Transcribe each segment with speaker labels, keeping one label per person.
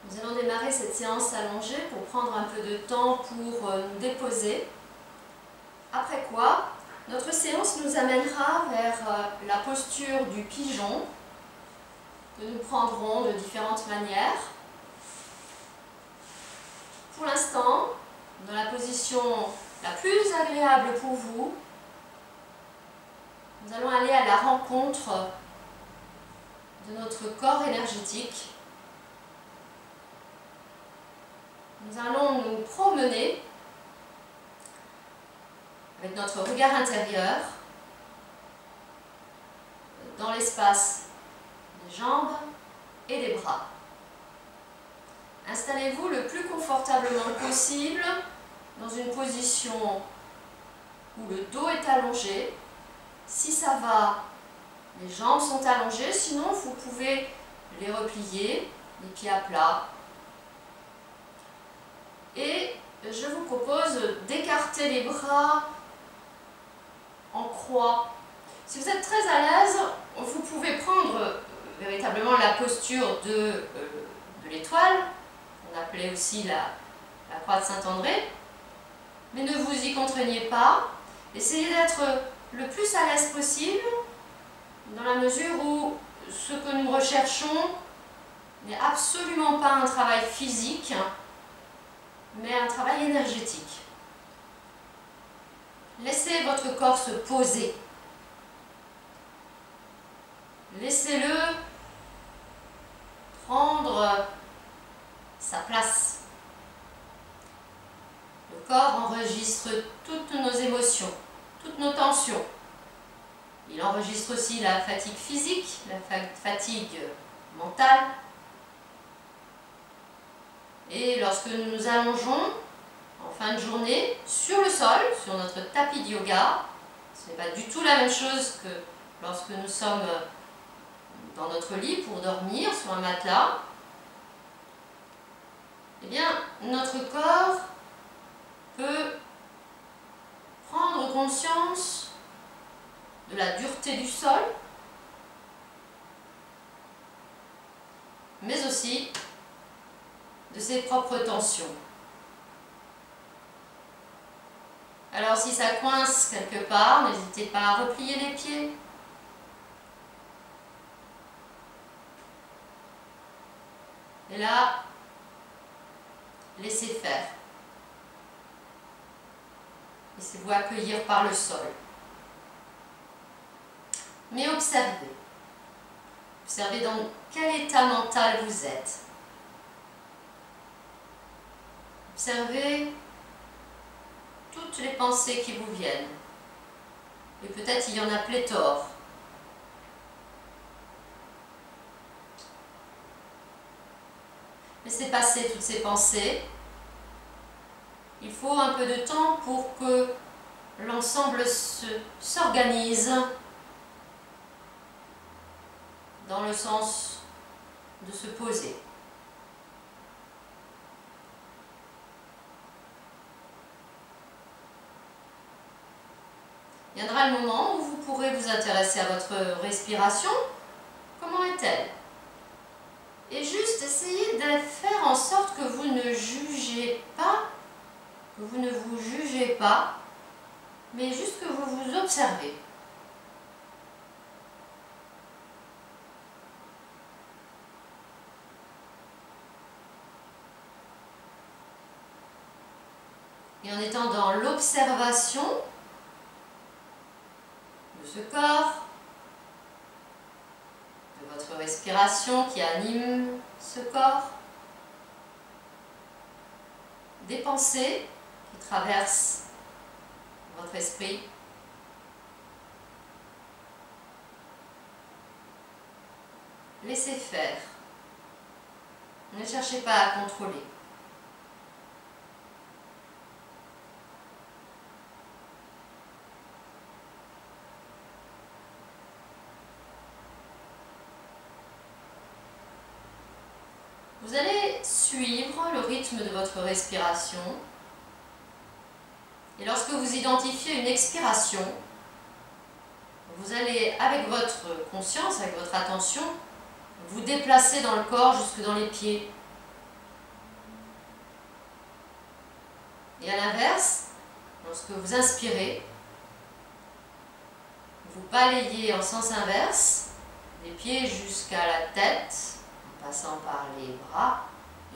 Speaker 1: Nous allons démarrer cette séance allongée pour prendre un peu de temps pour nous déposer. Après quoi, notre séance nous amènera vers la posture du pigeon que nous prendrons de différentes manières. Pour l'instant, dans la position la plus agréable pour vous, nous allons aller à la rencontre de notre corps énergétique. Nous allons nous promener avec notre regard intérieur dans l'espace des jambes et des bras. Installez-vous le plus confortablement possible dans une position où le dos est allongé. Si ça va, les jambes sont allongées, sinon vous pouvez les replier, les pieds à plat. Et je vous propose d'écarter les bras en croix. Si vous êtes très à l'aise, vous pouvez prendre véritablement la posture de l'étoile, qu'on appelait aussi la croix de Saint-André, mais ne vous y contraignez pas. Essayez d'être le plus à l'aise possible, dans la mesure où ce que nous recherchons n'est absolument pas un travail physique, mais un travail énergétique. Laissez votre corps se poser. Laissez-le prendre sa place. Le corps enregistre toutes nos émotions, toutes nos tensions. Il enregistre aussi la fatigue physique, la fatigue mentale. Et lorsque nous nous allongeons en fin de journée sur le sol, sur notre tapis de yoga, ce n'est pas du tout la même chose que lorsque nous sommes dans notre lit pour dormir sur un matelas. Eh bien, notre corps peut prendre conscience de la dureté du sol, mais aussi de ses propres tensions. Alors si ça coince quelque part, n'hésitez pas à replier les pieds. Et là, laissez faire. Laissez-vous accueillir par le sol. Mais observez. Observez dans quel état mental vous êtes. Observez toutes les pensées qui vous viennent. Et peut-être il y en a pléthore. Laissez passer toutes ces pensées. Il faut un peu de temps pour que l'ensemble s'organise dans le sens de se poser. Viendra le moment où vous pourrez vous intéresser à votre respiration. Comment est-elle? Et juste essayer de faire en sorte que vous ne jugez pas, que vous ne vous jugez pas, mais juste que vous vous observez. Et en étant dans l'observation de ce corps, de votre respiration qui anime ce corps, des pensées qui traversent votre esprit, laissez faire. Ne cherchez pas à contrôler. Vous allez suivre le rythme de votre respiration et lorsque vous identifiez une expiration, vous allez, avec votre conscience, avec votre attention, vous déplacer dans le corps jusque dans les pieds. Et à l'inverse, lorsque vous inspirez, vous balayez en sens inverse, les pieds jusqu'à la tête, en passant par les bras,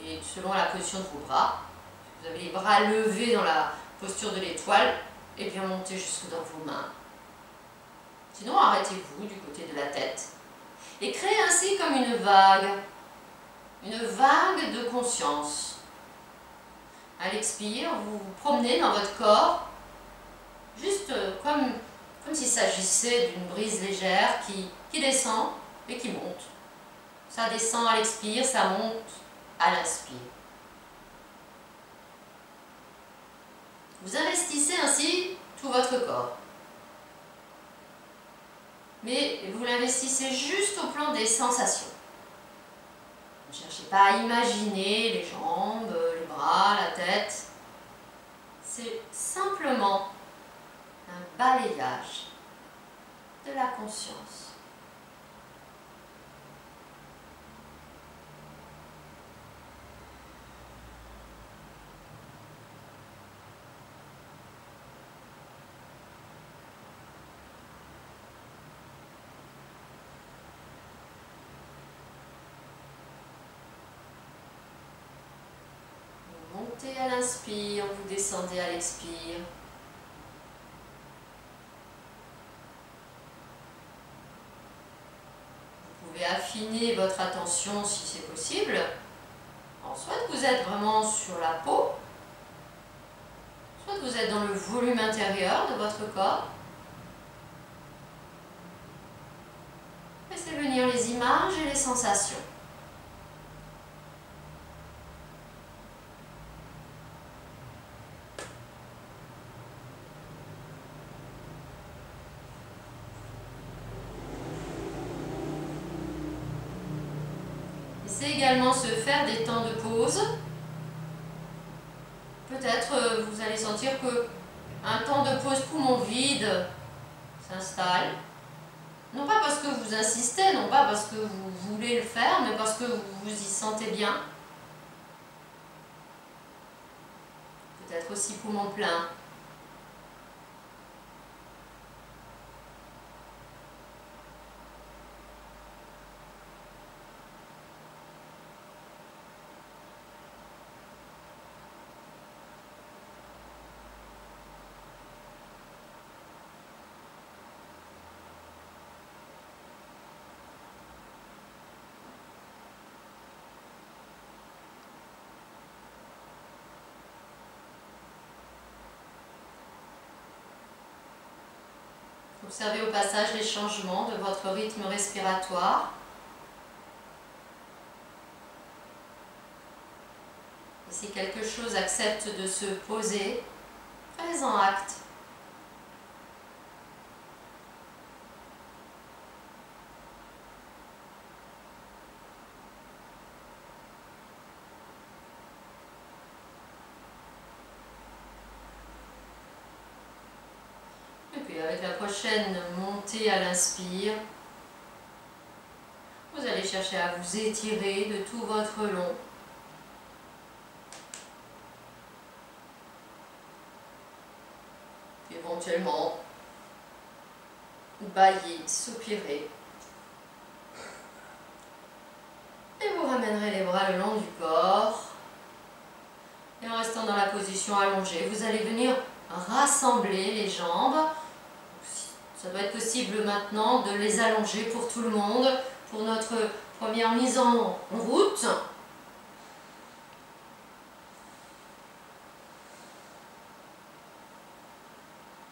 Speaker 1: et selon la position de vos bras. Vous avez les bras levés dans la posture de l'étoile, et bien montez jusque dans vos mains. Sinon, arrêtez-vous du côté de la tête, et créez ainsi comme une vague de conscience. À l'expire, vous vous promenez dans votre corps, juste comme s'il s'agissait d'une brise légère qui descend et qui monte. Ça descend à l'expire, ça monte à l'inspire. Vous investissez ainsi tout votre corps. Mais vous l'investissez juste au plan des sensations. Ne cherchez pas à imaginer les jambes, les bras, la tête. C'est simplement un balayage de la conscience. Vous montez à l'inspire, vous descendez à l'expire. Vous pouvez affiner votre attention si c'est possible. Alors, soit vous êtes vraiment sur la peau, soit vous êtes dans le volume intérieur de votre corps. Laissez venir les images et les sensations. Laissez également se faire des temps de pause. Peut-être vous allez sentir que un temps de pause poumon vide s'installe. Non pas parce que vous insistez, non pas parce que vous voulez le faire, mais parce que vous vous y sentez bien. Peut-être aussi poumon plein. Observez au passage les changements de votre rythme respiratoire. Et si quelque chose accepte de se poser, prenez-en acte. Et puis avec la prochaine montée à l'inspire, vous allez chercher à vous étirer de tout votre long. Éventuellement, bâiller, soupirer. Et vous ramènerez les bras le long du corps. Et en restant dans la position allongée, vous allez venir rassembler les jambes. Ça doit être possible maintenant de les allonger pour tout le monde, pour notre première mise en route.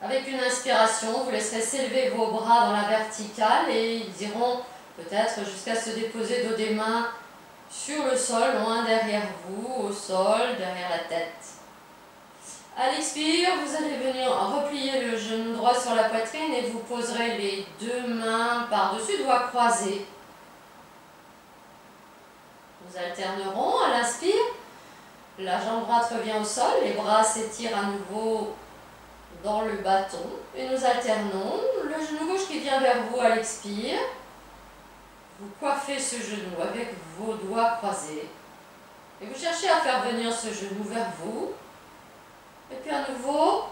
Speaker 1: Avec une inspiration, vous laisserez s'élever vos bras dans la verticale et ils iront peut-être jusqu'à se déposer dos des mains sur le sol, loin derrière vous, au sol, derrière la tête. À l'expire, vous allez venir replier le genou droit sur la poitrine et vous poserez les deux mains par-dessus, doigts croisés. Nous alternerons à l'inspire. La jambe droite revient au sol, les bras s'étirent à nouveau dans le bâton. Et nous alternons. Le genou gauche qui vient vers vous à l'expire. Vous coiffez ce genou avec vos doigts croisés. Et vous cherchez à faire venir ce genou vers vous. Et puis à nouveau,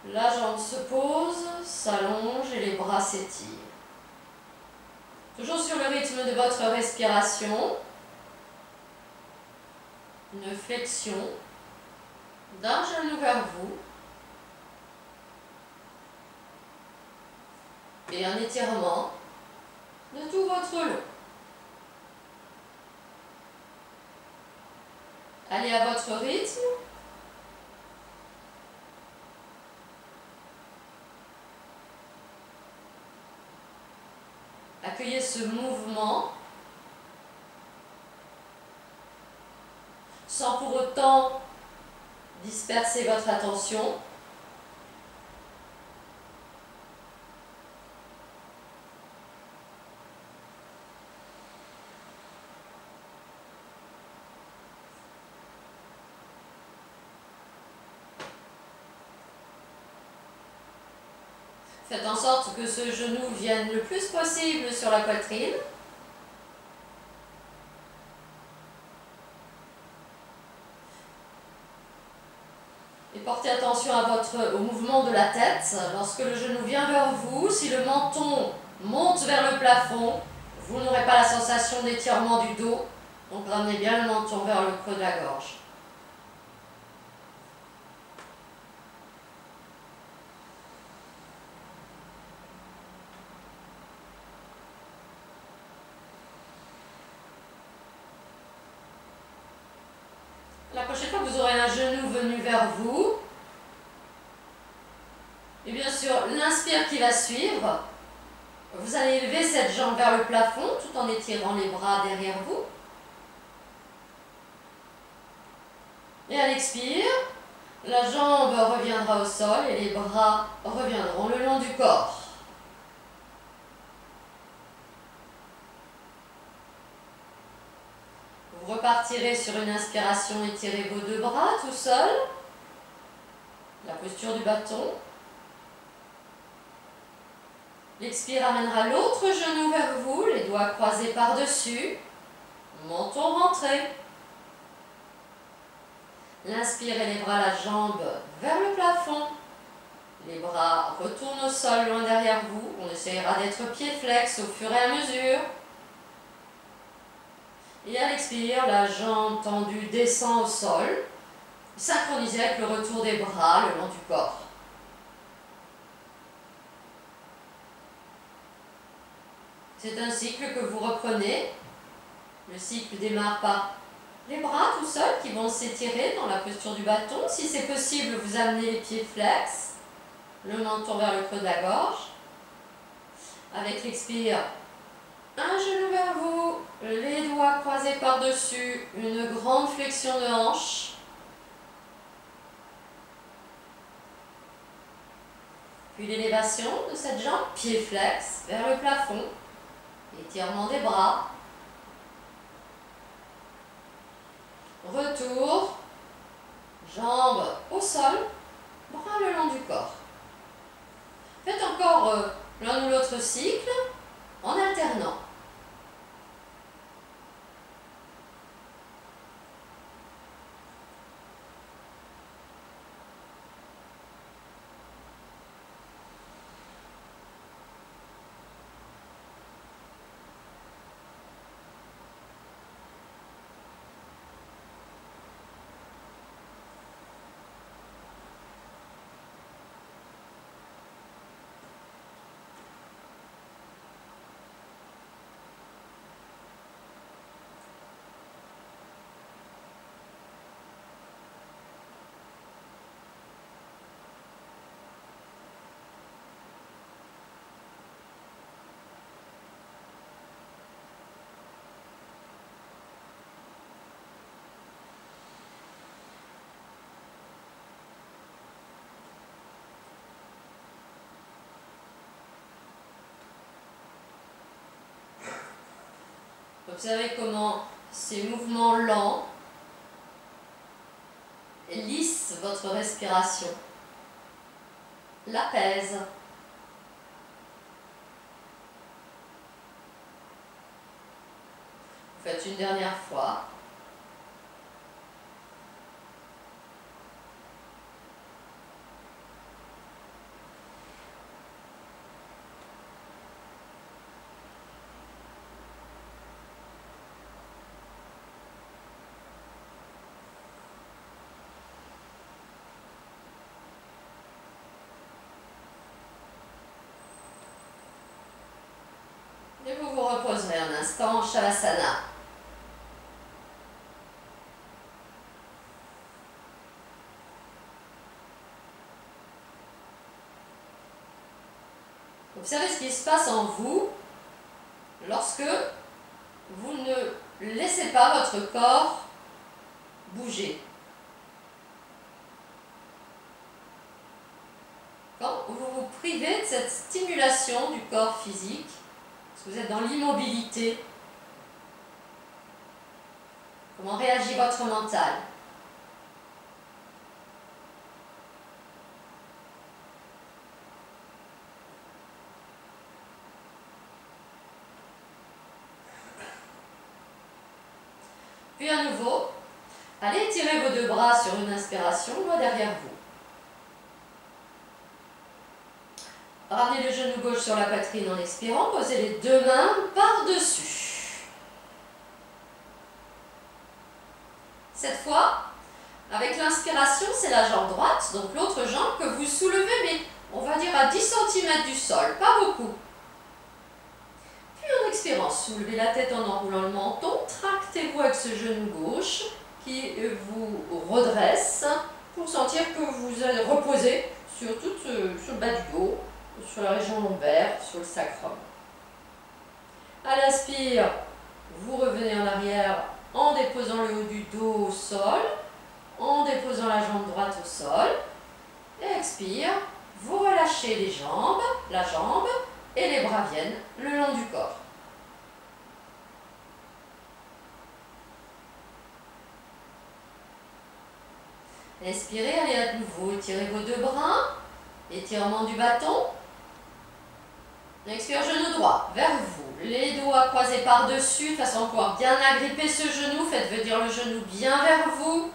Speaker 1: la jambe se pose, s'allonge et les bras s'étirent. Toujours sur le rythme de votre respiration, une flexion d'un genou vers vous et un étirement de tout votre long. Allez à votre rythme. Accueillez ce mouvement sans pour autant disperser votre attention. Faites en sorte que ce genou vienne le plus possible sur la poitrine. Et portez attention au mouvement de la tête. Lorsque le genou vient vers vous, si le menton monte vers le plafond, vous n'aurez pas la sensation d'étirement du dos. Donc ramenez bien le menton vers le creux de la gorge. La prochaine fois que vous aurez un genou venu vers vous, et bien sûr l'inspire qui va suivre, vous allez élever cette jambe vers le plafond tout en étirant les bras derrière vous. Et à l'expire, la jambe reviendra au sol et les bras reviendront le long du corps. Vous repartirez sur une inspiration, étirez vos deux bras tout seul. La posture du bâton. L'expire amènera l'autre genou vers vous, les doigts croisés par-dessus, menton rentré. L'inspire élèvera la jambe vers le plafond. Les bras retournent au sol loin derrière vous. On essaiera d'être pied flex au fur et à mesure. Et à l'expire, la jambe tendue descend au sol, synchronisée avec le retour des bras le long du corps. C'est un cycle que vous reprenez. Le cycle démarre par les bras tout seuls qui vont s'étirer dans la posture du bâton. Si c'est possible, vous amenez les pieds flex, le menton vers le creux de la gorge. Avec l'expire, un genou vers vous, les doigts croisés par-dessus, une grande flexion de hanche. Puis l'élévation de cette jambe, pied flex vers le plafond, étirement des bras. Retour, jambes au sol, bras le long du corps. Faites encore l'un ou l'autre cycle en alternant. Observez comment ces mouvements lents lissent votre respiration, l'apaisent. Vous faites une dernière fois. Et vous vous reposerez un instant en Shavasana. Observez ce qui se passe en vous lorsque vous ne laissez pas votre corps bouger. Quand vous vous privez de cette stimulation du corps physique, parce que vous êtes dans l'immobilité, comment réagit votre mental? Puis à nouveau, allez étirer vos deux bras sur une inspiration, doigt derrière vous. Ramenez le genou gauche sur la poitrine en expirant, posez les deux mains par-dessus. Cette fois, avec l'inspiration, c'est la jambe droite, donc l'autre jambe que vous soulevez, mais on va dire à 10 cm du sol, pas beaucoup. Puis en expirant, soulevez la tête en enroulant le menton, tractez-vous avec ce genou gauche qui vous redresse pour sentir que vous allez reposer sur le bas du dos, sur la région lombaire, sur le sacrum. À l'inspire, vous revenez en arrière en déposant le haut du dos au sol, en déposant la jambe droite au sol. Et expire, vous relâchez les jambes, la jambe, et les bras viennent le long du corps. Inspirez, allez à nouveau, étirez vos deux bras, étirement du bâton. Expire, genou droit vers vous, les doigts croisés par-dessus, de façon à pouvoir bien agripper ce genou, faites venir le genou bien vers vous.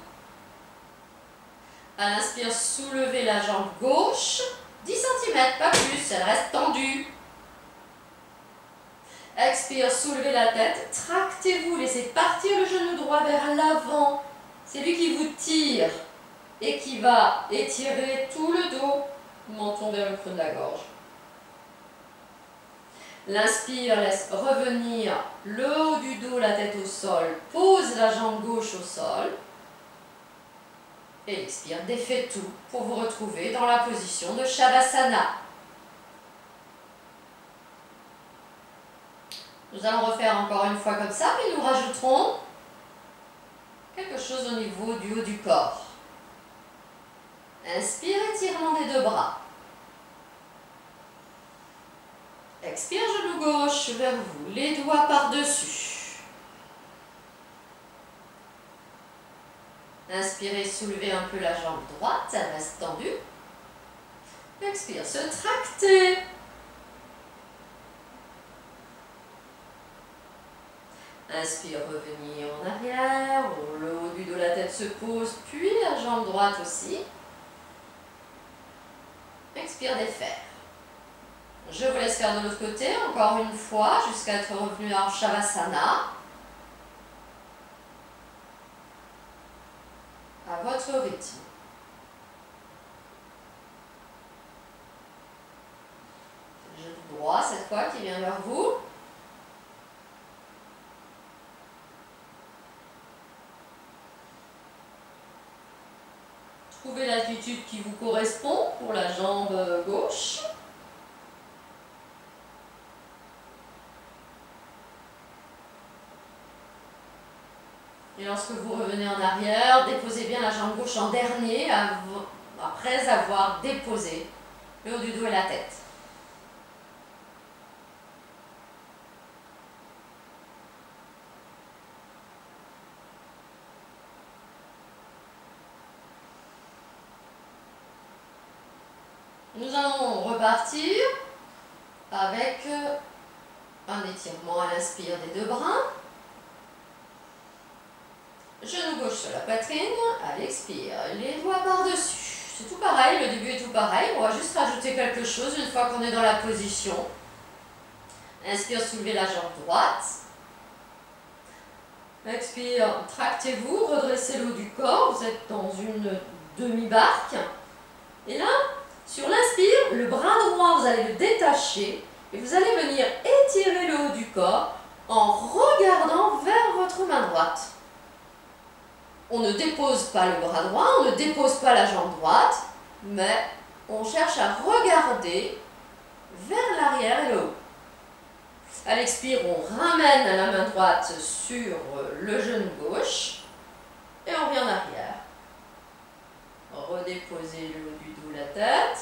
Speaker 1: À l'inspire, soulevez la jambe gauche, 10 cm, pas plus, elle reste tendue. Expire, soulevez la tête, tractez-vous, laissez partir le genou droit vers l'avant. C'est lui qui vous tire et qui va étirer tout le dos, menton vers le creux de la gorge. L'inspire, laisse revenir le haut du dos, la tête au sol, pose la jambe gauche au sol. Et l'expire, défait tout pour vous retrouver dans la position de Shavasana. Nous allons refaire encore une fois comme ça, mais nous rajouterons quelque chose au niveau du haut du corps. Inspire, étirement des deux bras. Expire, genou gauche vers vous, les doigts par-dessus. Inspirez, soulevez un peu la jambe droite, elle reste tendue. Expire, se tracter. Inspire, revenir en arrière, le haut du dos, la tête se pose, puis la jambe droite aussi. Expire, défaire. Je vous laisse faire de l'autre côté, encore une fois, jusqu'à être revenu en Shavasana. À votre rythme. Le genou droit, cette fois, qui vient vers vous. Trouvez l'attitude qui vous correspond pour la jambe gauche. Et lorsque vous revenez en arrière, déposez bien la jambe gauche en dernier, après avoir déposé le haut du dos et la tête. Nous allons repartir avec un étirement à l'inspire des deux bras. Genou gauche sur la poitrine, à l'expire, les doigts par-dessus. C'est tout pareil, le début est tout pareil. On va juste rajouter quelque chose une fois qu'on est dans la position. Inspire, soulevez la jambe droite. Expire, tractez-vous, redressez le haut du corps. Vous êtes dans une demi-barque. Et là, sur l'inspire, le bras droit, vous allez le détacher Et vous allez venir étirer le haut du corps en regardant vers votre main droite. On ne dépose pas le bras droit, on ne dépose pas la jambe droite, mais on cherche à regarder vers l'arrière et le haut. À l'expire, on ramène la main droite sur le genou gauche et on revient en arrière. Redéposez le haut du dos, la tête.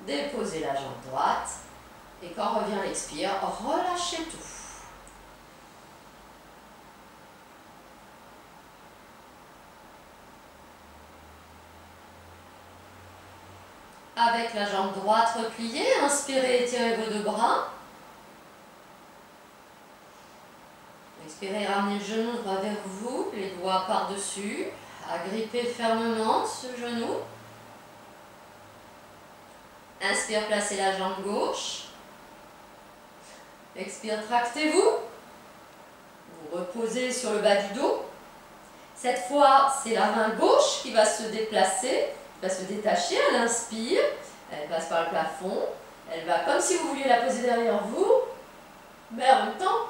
Speaker 1: Déposez la jambe droite. Et quand revient l'expire, relâchez tout. Avec la jambe droite repliée, inspirez, étirez vos deux bras. Expirez, ramenez le genou droit vers vous, les doigts par-dessus. Agrippez fermement ce genou. Inspire, placez la jambe gauche. Expire, tractez-vous. Vous reposez sur le bas du dos. Cette fois, c'est la main gauche qui va se déplacer, va se détacher à l'inspire. Elle passe par le plafond. Elle va comme si vous vouliez la poser derrière vous, mais en même temps,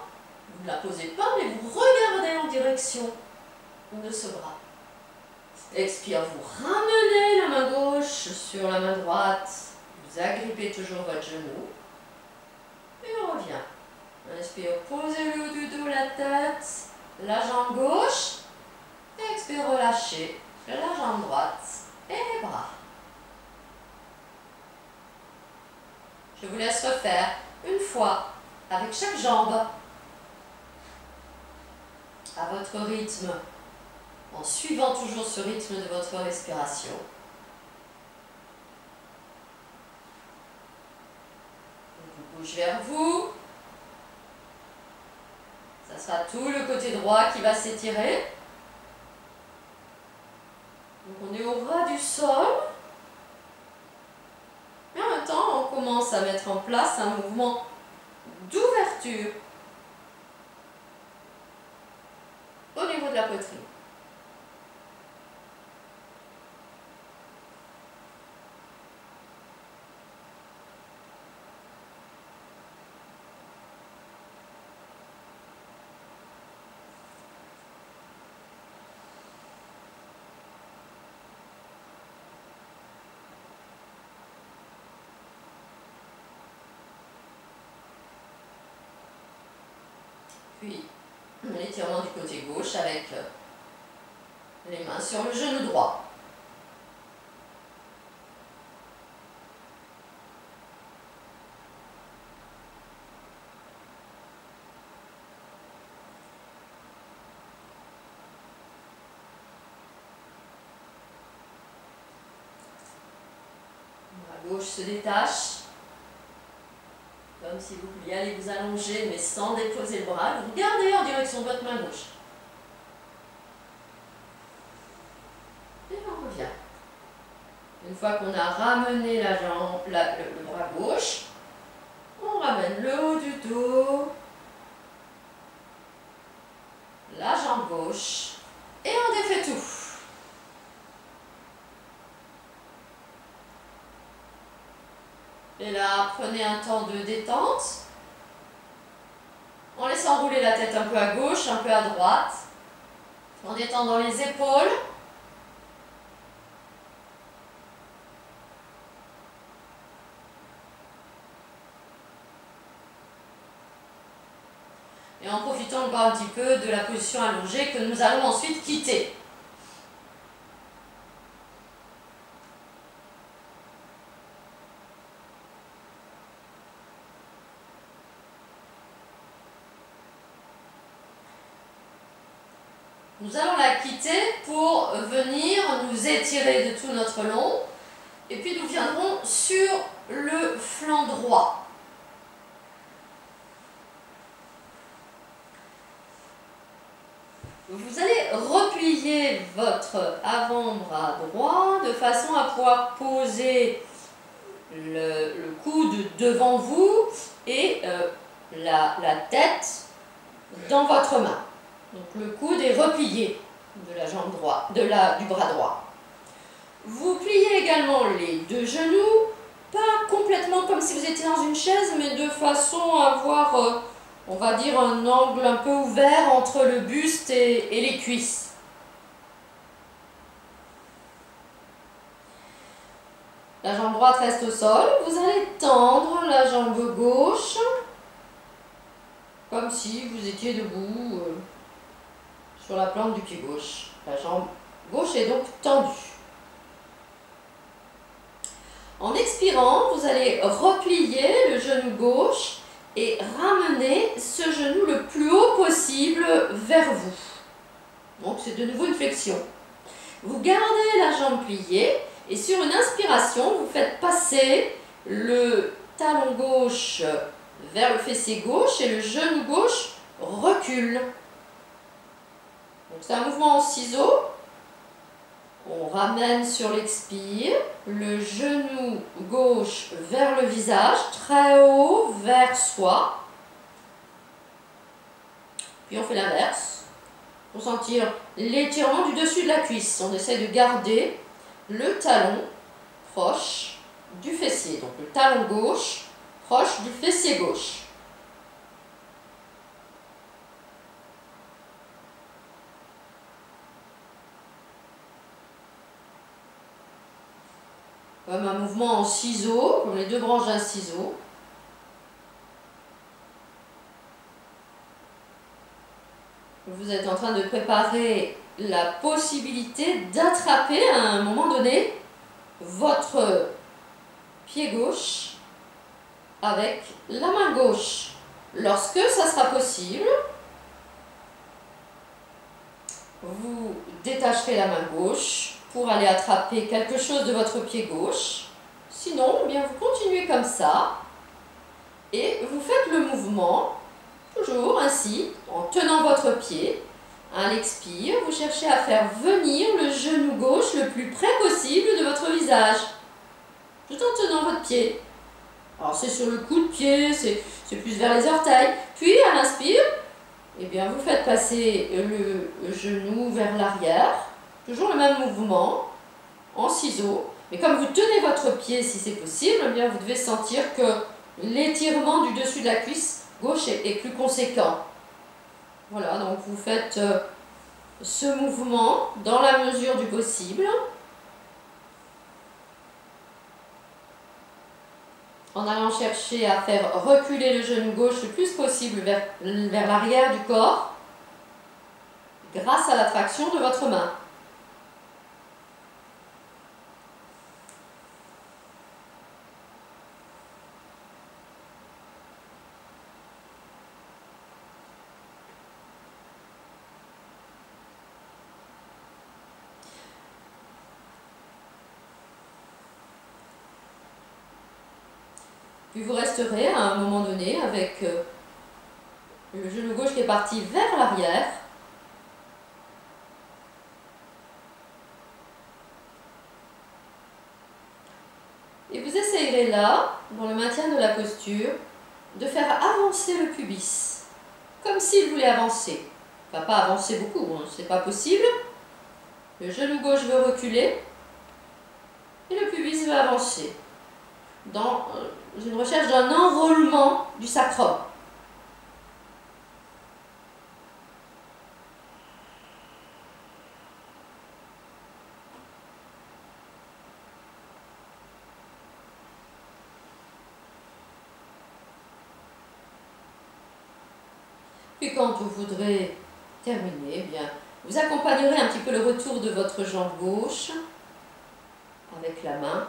Speaker 1: vous ne la posez pas, mais vous regardez en direction de ce bras. Expire, vous ramenez la main gauche sur la main droite. Vous agrippez toujours votre genou. Et on revient. Inspire, posez le haut du dos, la tête, la jambe gauche. Et expire, relâchez la jambe droite et les bras. Je vous laisse refaire une fois avec chaque jambe à votre rythme, en suivant toujours ce rythme de votre respiration. On bouge vers vous. Ça sera tout le côté droit qui va s'étirer. Donc on est au ras du sol. Et en même temps, on commence à mettre en place un mouvement d'ouverture au niveau de la poitrine. Puis l'étirement du côté gauche avec les mains sur le genou droit. La gauche se détache. Comme si vous vouliez aller vous allonger, mais sans déposer le bras. Vous regardez en direction de votre main gauche. Et on revient. Une fois qu'on a ramené la jambe, le bras gauche, on ramène le haut du dos, la jambe gauche, et on défait tout. Et là, prenez un temps de détente, en laissant rouler la tête un peu à gauche, un peu à droite, en détendant les épaules. Et en profitant encore un petit peu de la position allongée que nous allons ensuite quitter. Nous allons la quitter pour venir nous étirer de tout notre long. Et puis nous viendrons sur le flanc droit. Vous allez replier votre avant-bras droit de façon à pouvoir poser le coude devant vous et la tête dans votre main. Donc le coude est replié de la jambe droite, du bras droit. Vous pliez également les deux genoux pas complètement comme si vous étiez dans une chaise, mais de façon à avoir, on va dire, un angle un peu ouvert entre le buste et les cuisses. La jambe droite reste au sol. Vous allez tendre la jambe gauche, comme si vous étiez debout sur la plante du pied gauche. La jambe gauche est donc tendue. En expirant, vous allez replier le genou gauche et ramener ce genou le plus haut possible vers vous. Donc c'est de nouveau une flexion. Vous gardez la jambe pliée et sur une inspiration, vous faites passer le talon gauche vers le fessier gauche et le genou gauche recule. Donc c'est un mouvement en ciseaux. On ramène sur l'expire, le genou gauche vers le visage, très haut vers soi. Puis on fait l'inverse, pour sentir l'étirement du dessus de la cuisse. On essaie de garder le talon proche du fessier. Donc le talon gauche proche du fessier gauche. Comme un mouvement en ciseaux, comme les deux branches d'un ciseau. Vous êtes en train de préparer la possibilité d'attraper à un moment donné votre pied gauche avec la main gauche. Lorsque ça sera possible, vous détacherez la main gauche pour aller attraper quelque chose de votre pied gauche. Sinon, eh bien, vous continuez comme ça et vous faites le mouvement, toujours ainsi, en tenant votre pied. À l'expire, vous cherchez à faire venir le genou gauche le plus près possible de votre visage, tout en tenant votre pied. Alors c'est sur le coup de pied, c'est plus vers les orteils. Puis à l'inspire, eh bien, vous faites passer le genou vers l'arrière. Toujours le même mouvement, en ciseaux. Mais comme vous tenez votre pied, si c'est possible, eh bien, vous devez sentir que l'étirement du dessus de la cuisse gauche est plus conséquent. Voilà, donc vous faites ce mouvement dans la mesure du possible. En allant chercher à faire reculer le genou gauche le plus possible vers l'arrière du corps, grâce à la traction de votre main. Puis vous resterez à un moment donné avec le genou gauche qui est parti vers l'arrière. Et vous essayerez là, dans le maintien de la posture, de faire avancer le pubis, comme s'il voulait avancer. Enfin, pas avancer beaucoup, hein, c'est pas possible. Le genou gauche veut reculer et le pubis veut avancer. Dans une recherche d'un enroulement du sacrum. Puis quand vous voudrez terminer, eh bien, vous accompagnerez un petit peu le retour de votre jambe gauche avec la main.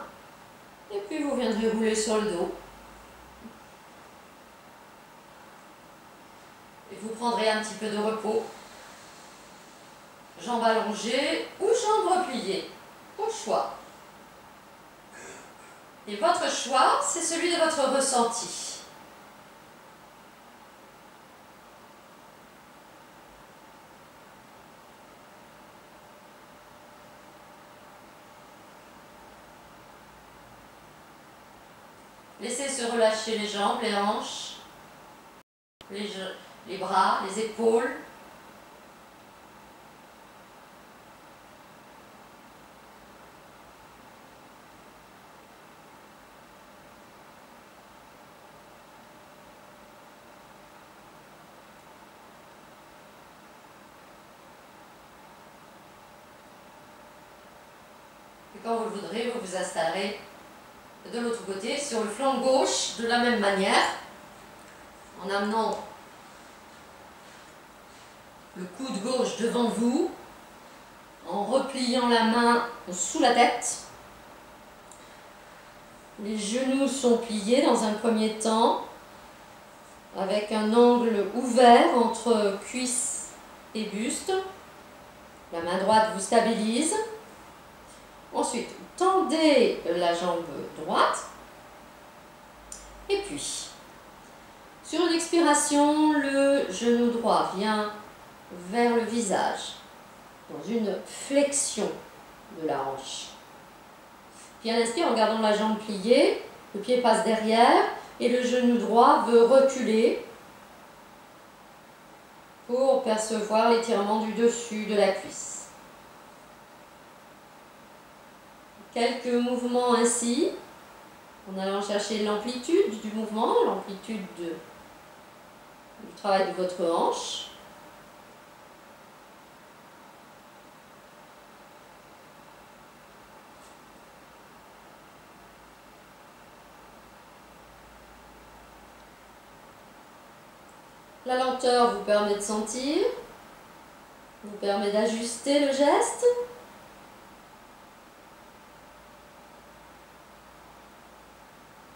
Speaker 1: Et puis vous viendrez rouler sur le dos. Et vous prendrez un petit peu de repos. Jambes allongées ou jambes repliées, au choix. Et votre choix, c'est celui de votre ressenti. Laissez se relâcher les jambes, les hanches, les bras, les épaules. Et quand vous le voudrez, vous vous installerez de l'autre côté, sur le flanc gauche, de la même manière, en amenant le coude gauche devant vous, en repliant la main sous la tête. Les genoux sont pliés dans un premier temps, avec un angle ouvert entre cuisse et buste. La main droite vous stabilise. Ensuite, tendez la jambe droite. Et puis, sur une expiration, le genou droit vient vers le visage, dans une flexion de la hanche. Puis à l'inspire, en gardant la jambe pliée, le pied passe derrière et le genou droit veut reculer pour percevoir l'étirement du dessus de la cuisse. Quelques mouvements ainsi, en allant chercher l'amplitude du mouvement, l'amplitude du travail de votre hanche. La lenteur vous permet de sentir, vous permet d'ajuster le geste.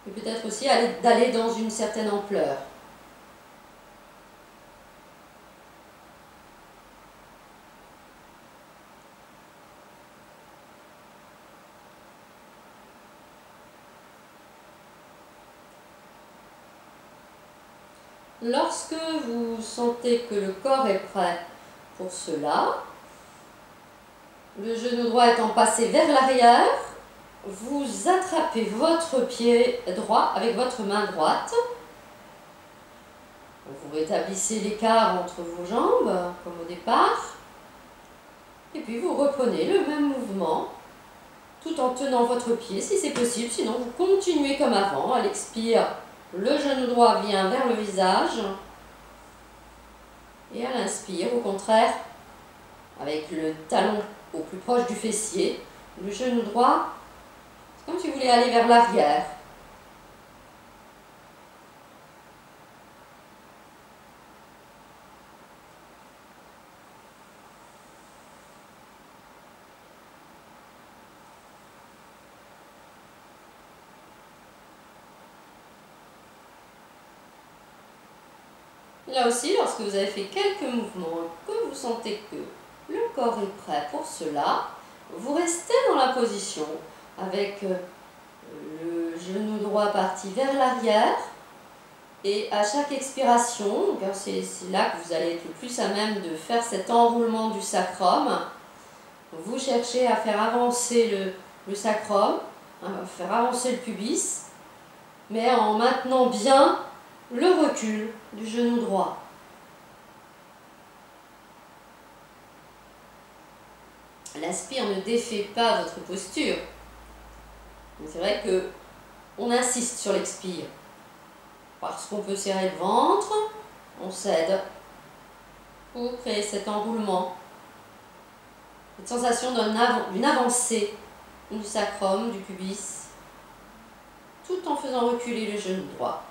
Speaker 1: Et peut-être aussi d'aller dans une certaine ampleur. Lorsque vous sentez que le corps est prêt pour cela, le genou droit étant passé vers l'arrière, vous attrapez votre pied droit avec votre main droite. Vous rétablissez l'écart entre vos jambes, comme au départ. Et puis vous reprenez le même mouvement, tout en tenant votre pied, si c'est possible. Sinon, vous continuez comme avant. À l'expire, le genou droit vient vers le visage. Et à l'inspire, au contraire, avec le talon au plus proche du fessier, le genou droit, c'est comme si vous voulez aller vers l'arrière. Là aussi, lorsque vous avez fait quelques mouvements, que vous sentez que le corps est prêt pour cela, vous restez dans la position avec le genou droit parti vers l'arrière et à chaque expiration, c'est là que vous allez être le plus à même de faire cet enroulement du sacrum. Vous cherchez à faire avancer le sacrum, à faire avancer le pubis, mais en maintenant bien le recul du genou droit. L'inspire ne défait pas votre posture. C'est vrai que on insiste sur l'expire. Parce qu'on peut serrer le ventre, on cède pour créer cet enroulement. Cette sensation d'une avancée du sacrum, du pubis, tout en faisant reculer le genou droit.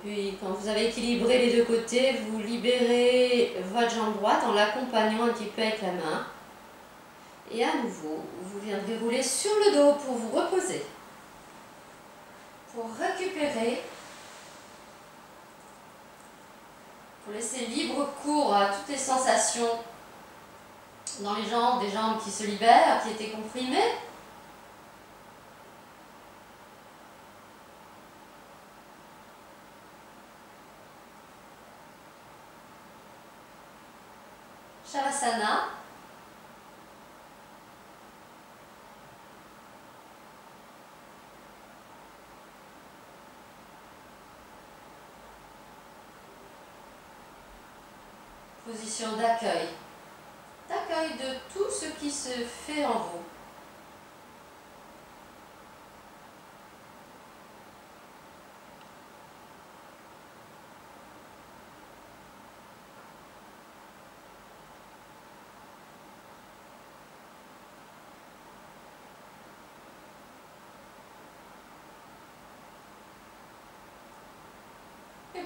Speaker 1: Puis, quand vous avez équilibré les deux côtés, vous libérez votre jambe droite en l'accompagnant un petit peu avec la main. Et à nouveau, vous viendrez rouler sur le dos pour vous reposer. Pour récupérer, pour laisser libre cours à toutes les sensations dans les jambes, des jambes qui se libèrent, qui étaient comprimées. Shavasana. Position d'accueil. D'accueil de tout ce qui se fait en vous.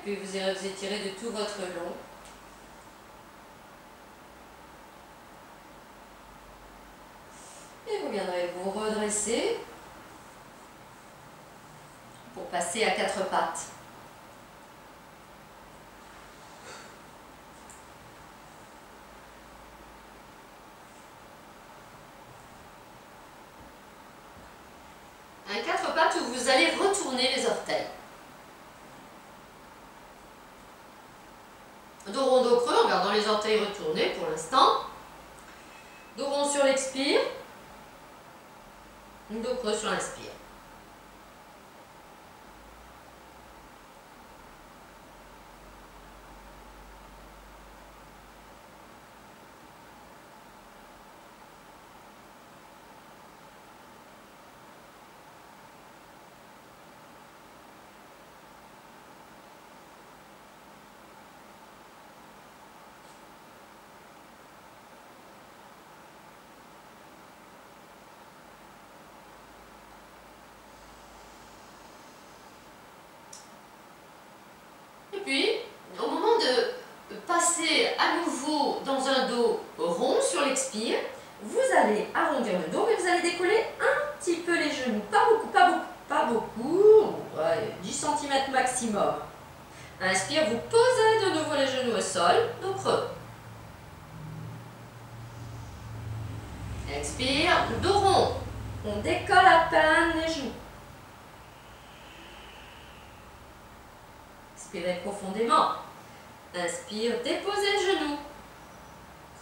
Speaker 1: puis vous irez vous étirer de tout votre long. Et vous viendrez vous redresser pour passer à quatre pattes. Un quatre pattes où vous allez retourner les orteils. Dos rond, dos creux, en gardant les orteils retournés pour l'instant. Dos rond sur l'expire. Dos creux sur l'inspire. Et puis, au moment de passer à nouveau dans un dos rond sur l'expire, vous allez arrondir le dos, mais vous allez décoller un petit peu les genoux. Pas beaucoup, pas beaucoup, pas beaucoup. Ouais, 10 cm maximum. Inspire, vous posez de nouveau les genoux au sol, dos creux. Expire, dos rond. On décolle à peine les genoux. Expirez profondément. Inspire, déposez le genou.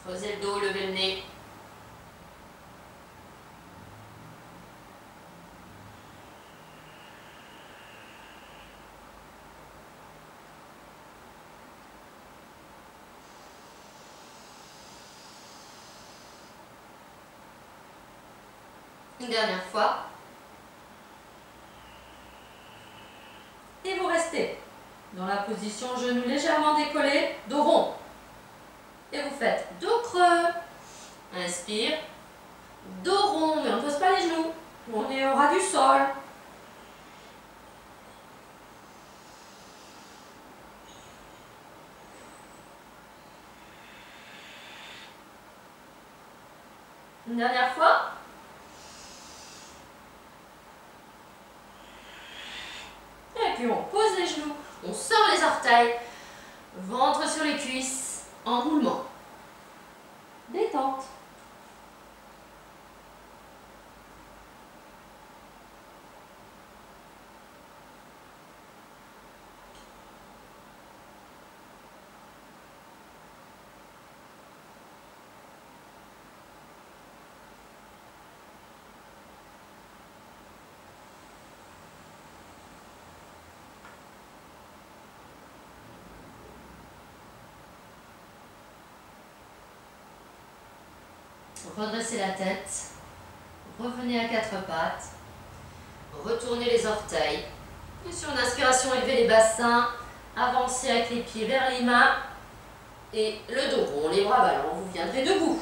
Speaker 1: Creusez le dos, levez le nez. Une dernière fois. Et vous restez dans la position genoux légèrement décollés, dos rond. Et vous faites dos creux. Inspire. Dos rond, mais on ne pose pas les genoux. On est au ras du sol. Une dernière fois. Et puis on pose les genoux, on sort les orteils, ventre sur les cuisses, enroulement. Détente. Redressez la tête, revenez à quatre pattes, retournez les orteils. Et sur une inspiration, élevez les bassins, avancez avec les pieds vers les mains et le dos rond, les bras ballants, vous viendrez debout.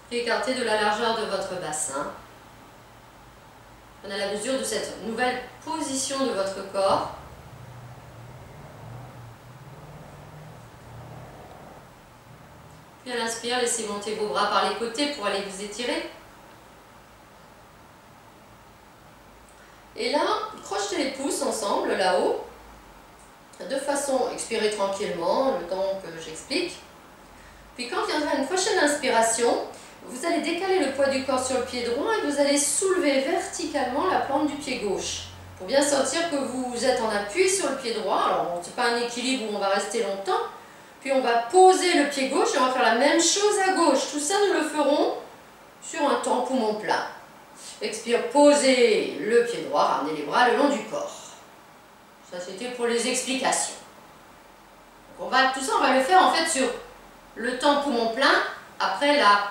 Speaker 1: Écartez de la largeur de votre bassin. Prenez la mesure de cette nouvelle position de votre corps. Puis à l'inspire, laissez monter vos bras par les côtés pour aller vous étirer. Et là, crochetez les pouces ensemble là-haut, de façon, expirez tranquillement, le temps que j'explique. Puis quand viendra une prochaine inspiration, vous allez décaler le poids du corps sur le pied droit et vous allez soulever verticalement la plante du pied gauche. Pour bien sentir que vous êtes en appui sur le pied droit. Alors, ce n'est pas un équilibre où on va rester longtemps. Puis on va poser le pied gauche et on va faire la même chose à gauche. Tout ça, nous le ferons sur un temps poumon plat. Expire, posez le pied droit, ramenez les bras le long du corps. Ça, c'était pour les explications. Donc tout ça, on va le faire en fait sur le temps poumon plein après la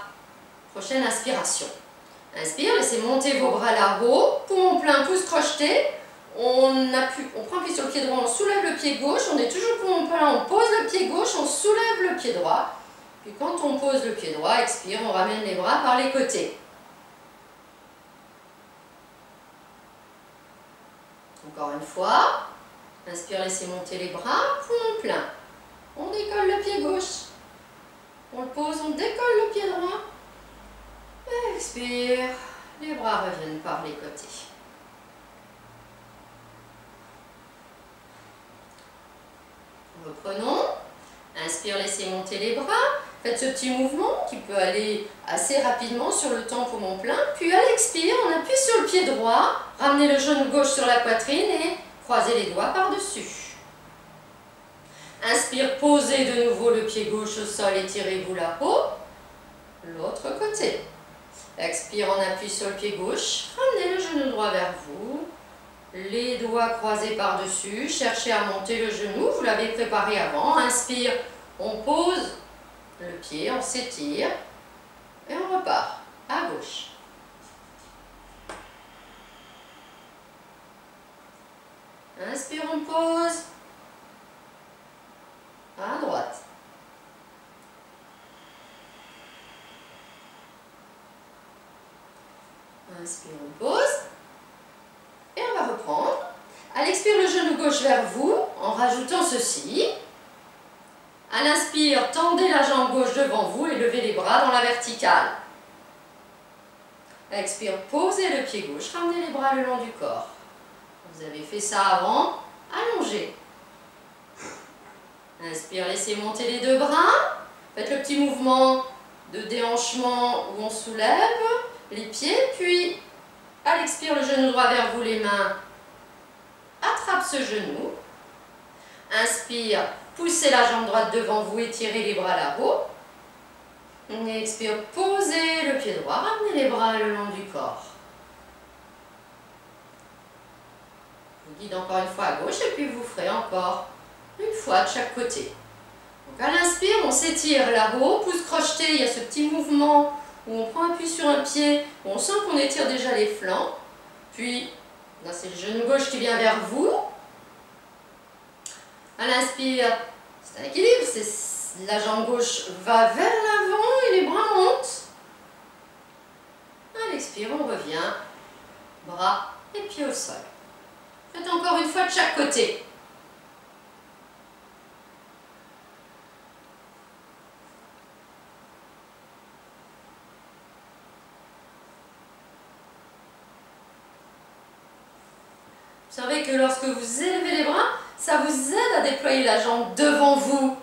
Speaker 1: prochaine inspiration. Inspire, laissez monter vos bras là-haut, poumon plein, pouce crocheté. on prend appui sur le pied droit, on soulève le pied gauche, on est toujours pour mon plein, on pose le pied gauche, on soulève le pied droit. Puis quand on pose le pied droit, expire, on ramène les bras par les côtés. Encore une fois, inspire, laissez monter les bras, poumon plein. On décolle le pied gauche. On le pose, on décolle le pied droit. Expire, les bras reviennent par les côtés. Reprenons. Inspire, laissez monter les bras. Faites ce petit mouvement qui peut aller assez rapidement sur le temps poumon plein. Puis à l'expire, on appuie sur le pied droit. Ramenez le genou gauche sur la poitrine et croisez les doigts par-dessus. Inspire, posez de nouveau le pied gauche au sol, étirez-vous la peau. L'autre côté. Expire, on appuie sur le pied gauche. Ramenez le genou droit vers vous. Les doigts croisés par-dessus. Cherchez à monter le genou. Vous l'avez préparé avant. Inspire, on pose le pied, on s'étire. Et on repart à gauche. Inspire, on pose. À droite. Inspire, on pose. Et on va reprendre. À l'expire, le genou gauche vers vous en rajoutant ceci. À l'inspire, tendez la jambe gauche devant vous et levez les bras dans la verticale. À l'expire, posez le pied gauche, ramenez les bras le long du corps. Vous avez fait ça avant, allongez. Inspire, laissez monter les deux bras. Faites le petit mouvement de déhanchement où on soulève les pieds. Puis, à l'expire, le genou droit vers vous, les mains. Attrape ce genou. Inspire, poussez la jambe droite devant vous, étirez les bras là-haut. Expire, posez le pied droit, ramenez les bras le long du corps. Je vous guide encore une fois à gauche et puis vous ferez encore une fois de chaque côté. Donc à l'inspire, on s'étire là-haut, pouce crocheté, il y a ce petit mouvement où on prend appui sur un pied, où on sent qu'on étire déjà les flancs. Puis, là c'est le genou gauche qui vient vers vous. À l'inspire, c'est un équilibre, la jambe gauche va vers l'avant et les bras montent. À l'expire, on revient, bras et pieds au sol. Faites encore une fois de chaque côté. Observez que lorsque vous élevez les bras, ça vous aide à déployer la jambe devant vous.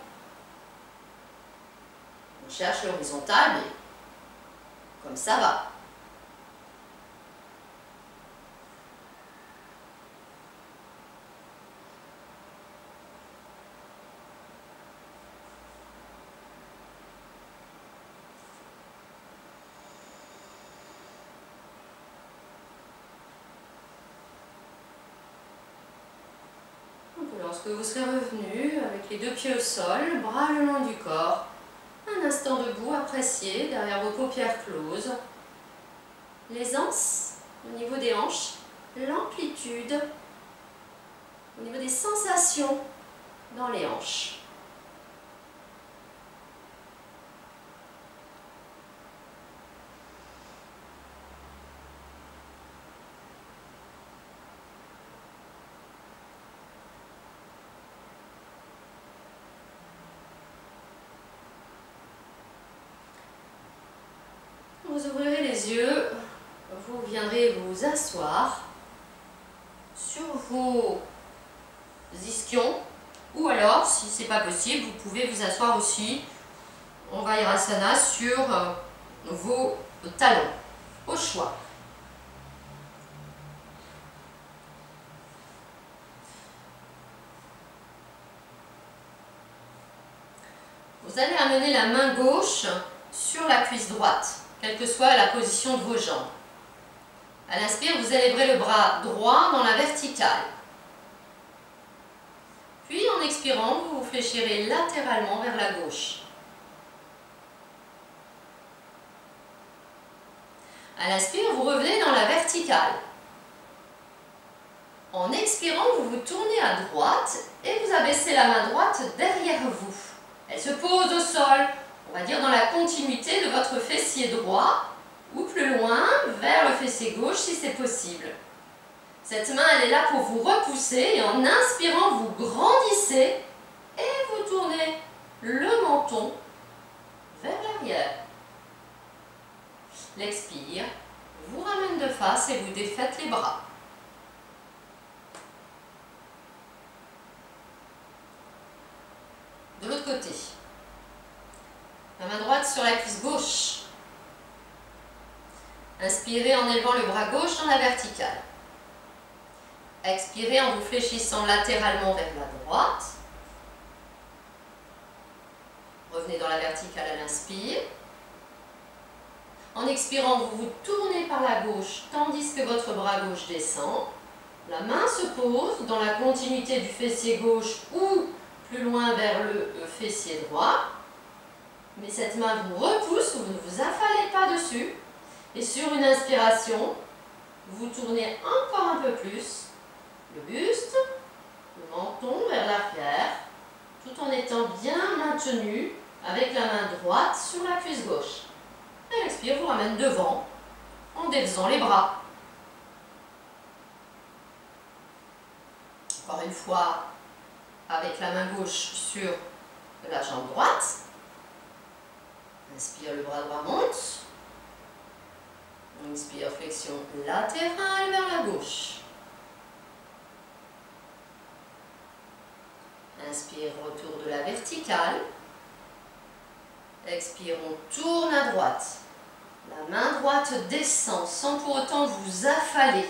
Speaker 1: On cherche l'horizontale, mais comme ça va. Lorsque vous serez revenu avec les deux pieds au sol, bras le long du corps, un instant debout, appréciez derrière vos paupières closes l'aisance au niveau des hanches, l'amplitude au niveau des sensations dans les hanches. Vous ouvrirez les yeux, vous viendrez vous asseoir sur vos ischions ou alors, si ce n'est pas possible, vous pouvez vous asseoir aussi en Vajrasana sur vos talons, au choix. Vous allez amener la main gauche sur la cuisse droite, quelle que soit la position de vos jambes. À l'inspire, vous élèverez le bras droit dans la verticale. Puis, en expirant, vous vous fléchirez latéralement vers la gauche. À l'inspire, vous revenez dans la verticale. En expirant, vous vous tournez à droite et vous abaissez la main droite derrière vous. Elle se pose au sol, on va dire dans la continuité de votre fessier droit ou plus loin vers le fessier gauche si c'est possible. Cette main, elle est là pour vous repousser et en inspirant, vous grandissez et vous tournez le menton vers l'arrière. L'expire vous ramène de face et vous défaites les bras. De l'autre côté, la main droite sur la cuisse gauche. Inspirez en élevant le bras gauche dans la verticale. Expirez en vous fléchissant latéralement vers la droite. Revenez dans la verticale à l'inspire. En expirant, vous vous tournez par la gauche tandis que votre bras gauche descend. La main se pose dans la continuité du fessier gauche ou plus loin vers le fessier droit. Mais cette main vous repousse, vous ne vous affalez pas dessus. Et sur une inspiration, vous tournez encore un peu plus le buste, le menton vers l'arrière, tout en étant bien maintenu avec la main droite sur la cuisse gauche. Et l'expire vous ramène devant en défaisant les bras. Encore une fois, avec la main gauche sur la jambe droite. Inspire, le bras droit monte. Inspire, flexion latérale vers la gauche. Inspire, retour de la verticale. Expire, on tourne à droite. La main droite descend sans pour autant vous affaler.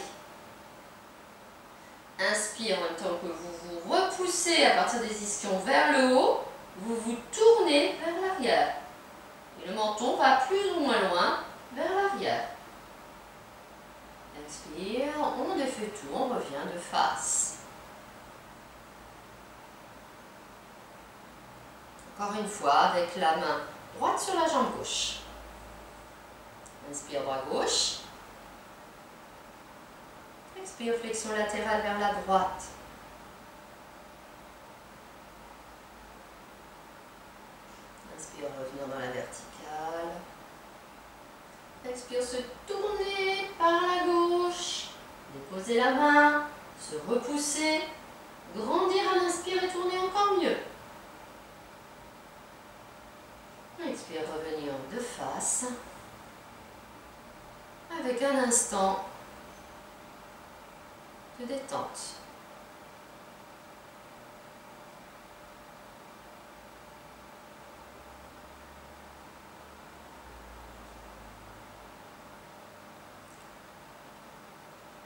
Speaker 1: Inspire, en même temps que vous vous repoussez à partir des ischions vers le haut, vous vous tournez vers l'arrière. Et le menton va plus ou moins loin vers l'arrière. Inspire, on défait tout, on revient de face. Encore une fois, avec la main droite sur la jambe gauche. Inspire, bras gauche. Expire, flexion latérale vers la droite. Inspire, revenir dans la verticale. Expire, se tourner par la gauche. Déposer la main, se repousser. Grandir à l'inspire et tourner encore mieux. Expire, revenir de face. Avec un instant de détente.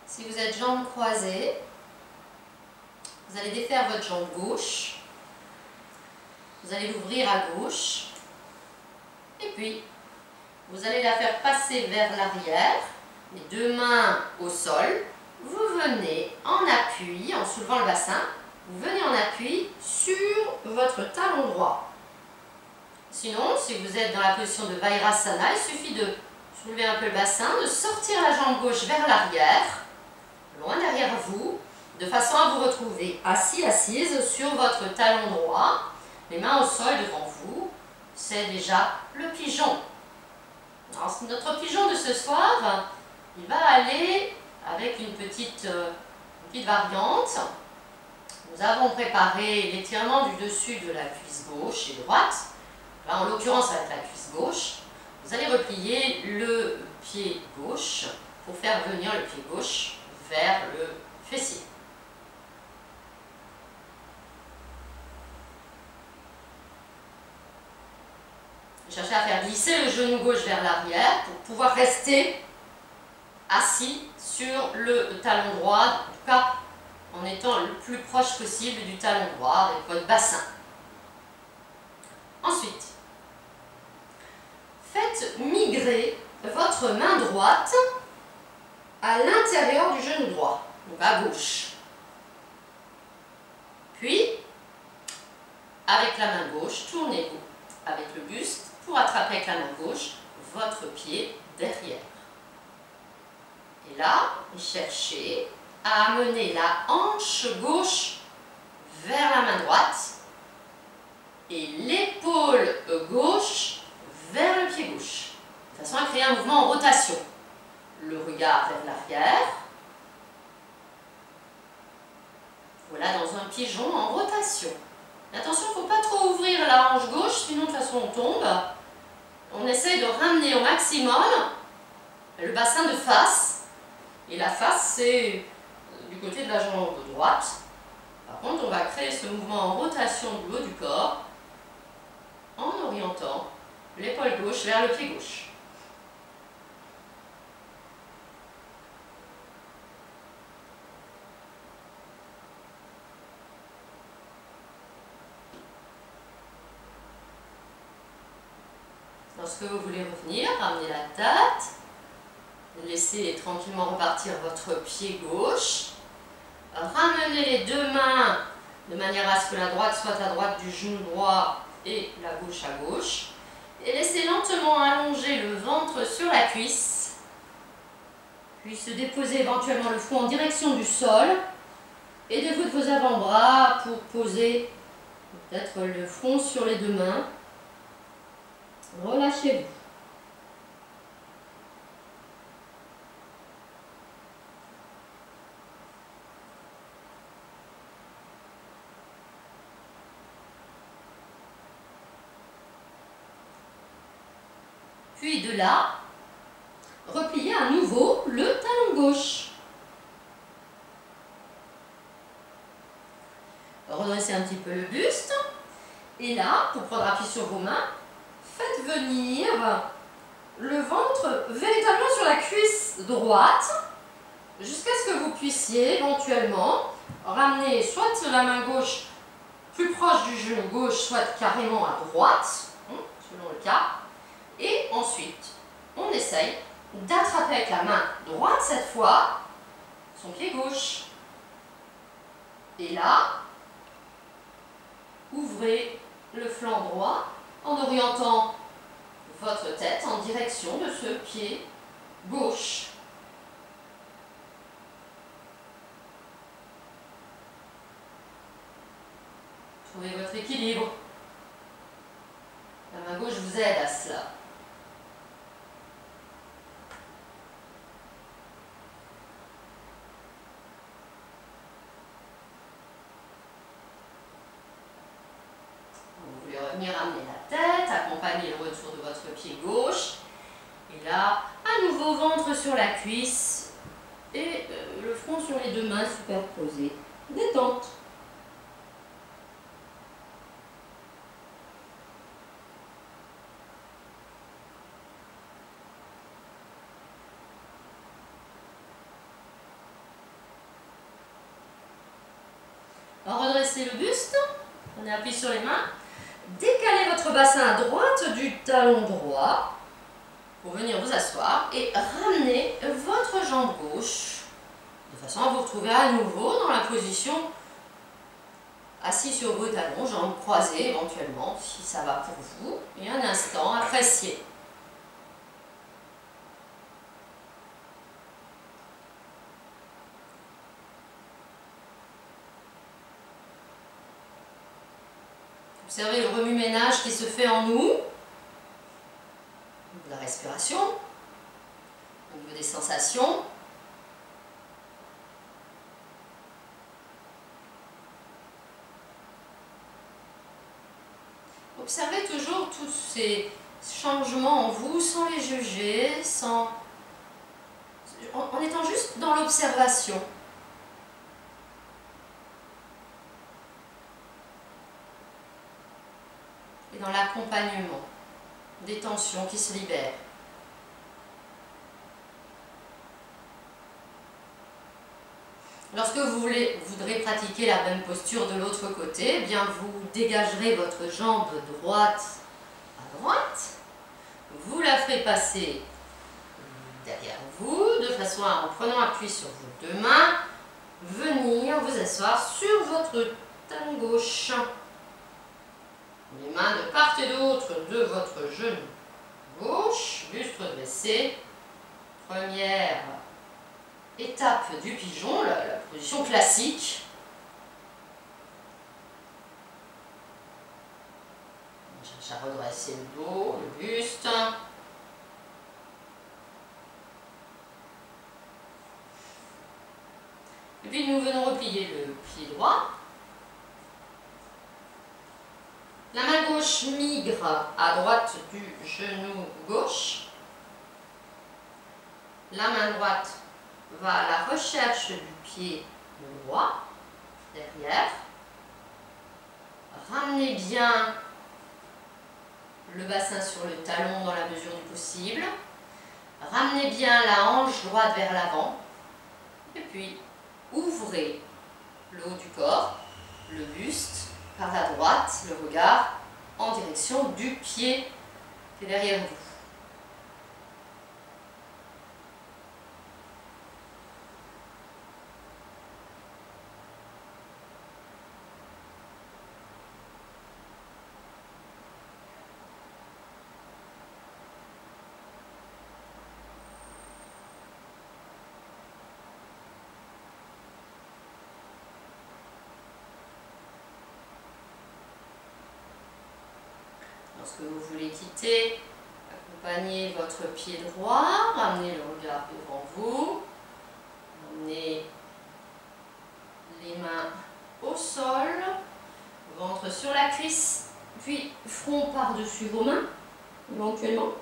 Speaker 1: Si vous êtes jambes croisées, vous allez défaire votre jambe gauche. Vous allez l'ouvrir à gauche. Et puis, vous allez la faire passer vers l'arrière. Les deux mains au sol. Vous venez en appui, en soulevant le bassin, vous venez en appui sur votre talon droit. Sinon, si vous êtes dans la position de Vairasana, il suffit de soulever un peu le bassin, de sortir la jambe gauche vers l'arrière, loin derrière vous, de façon à vous retrouver assis, assise sur votre talon droit, les mains au sol devant vous. C'est déjà le pigeon. Alors, notre pigeon de ce soir, il va aller avec une petite variante. Nous avons préparé l'étirement du dessus de la cuisse gauche et droite. Là, en l'occurrence, avec la cuisse gauche, vous allez replier le pied gauche pour faire venir le pied gauche vers le fessier. Cherchez à faire glisser le genou gauche vers l'arrière pour pouvoir rester assis sur le talon droit, en tout cas en étant le plus proche possible du talon droit avec votre bassin. Ensuite, faites migrer votre main droite à l'intérieur du genou droit, donc à gauche. Puis, avec la main gauche, tournez-vous avec le buste pour attraper avec la main gauche votre pied derrière. Et là, cherchez à amener la hanche gauche vers la main droite et l'épaule gauche vers le pied gauche, de façon à créer un mouvement en rotation. Le regard vers l'arrière. Voilà, dans un pigeon en rotation. Attention, il ne faut pas trop ouvrir la hanche gauche, sinon de toute façon on tombe. On essaye de ramener au maximum le bassin de face. Et la face, c'est du côté de la jambe droite. Par contre, on va créer ce mouvement en rotation du haut du corps en orientant l'épaule gauche vers le pied gauche. Lorsque vous voulez revenir, ramenez la tête, laissez tranquillement repartir votre pied gauche, ramenez les deux mains de manière à ce que la droite soit à droite du genou droit et la gauche à gauche, et laissez lentement allonger le ventre sur la cuisse, puis se déposer éventuellement le front en direction du sol, aidez-vous de vos avant-bras pour poser peut-être le front sur les deux mains. Relâchez-vous. Puis de là, repliez à nouveau le talon gauche. Redressez un petit peu le buste. Et là, pour prendre appui sur vos mains, faites venir le ventre véritablement sur la cuisse droite jusqu'à ce que vous puissiez éventuellement ramener soit la main gauche plus proche du genou gauche, soit carrément à droite, selon le cas. Et ensuite, on essaye d'attraper avec la main droite cette fois son pied gauche. Et là, ouvrez le flanc droit en orientant votre tête en direction de ce pied gauche. Trouvez votre équilibre. La main gauche vous aide à cela. Vous voulez revenir amener la tête, accompagner le retour de votre pied gauche. Et là, à nouveau ventre sur la cuisse et le front sur les deux mains superposées. Détente. Redressez le buste, prenez appui sur les mains, décalez votre bassin à droite du talon droit pour venir vous asseoir et ramenez votre jambe gauche de façon à vous retrouver à nouveau dans la position assis sur vos talons, jambes croisées éventuellement si ça va pour vous, et un instant appréciez. Observez le remue-ménage qui se fait en nous, la respiration, au niveau des sensations. Observez toujours tous ces changements en vous sans les juger, en étant juste dans l'observation. Et dans l'accompagnement des tensions qui se libèrent. Lorsque vous voudrez pratiquer la même posture de l'autre côté, eh bien vous dégagerez votre jambe droite à droite, vous la ferez passer derrière vous, de façon à, en prenant appui sur vos deux mains, venir vous asseoir sur votre talon gauche. Les mains de part et d'autre de votre genou gauche, buste dressé. Première étape du pigeon, la position classique. On cherche à redresser le dos, le buste. Et puis nous venons replier le pied droit. La main gauche migre à droite du genou gauche. La main droite va à la recherche du pied droit, derrière. Ramenez bien le bassin sur le talon dans la mesure du possible. Ramenez bien la hanche droite vers l'avant. Et puis, ouvrez le haut du corps, le buste par la droite, le regard en direction du pied qui est derrière vous. Lorsque vous voulez quitter, accompagnez votre pied droit, ramenez le regard devant vous, ramenez les mains au sol, ventre sur la cuisse, puis front par-dessus vos mains, éventuellement.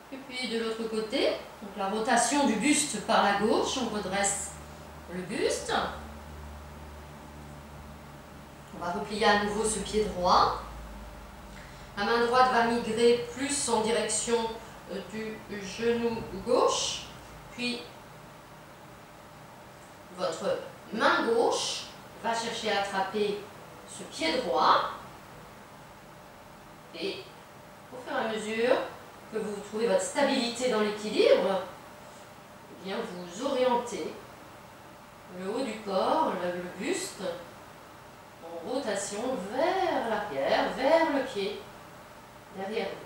Speaker 1: Et puis de l'autre côté, donc la rotation du buste par la gauche, on redresse le buste. On va replier à nouveau ce pied droit. La main droite va migrer plus en direction du genou gauche. Puis votre main gauche va chercher à attraper ce pied droit. Et au fur et à mesure que vous trouvez votre stabilité dans l'équilibre, eh bien vous orientez le haut du corps, le buste, en rotation vers l'arrière, vers le pied, derrière vous.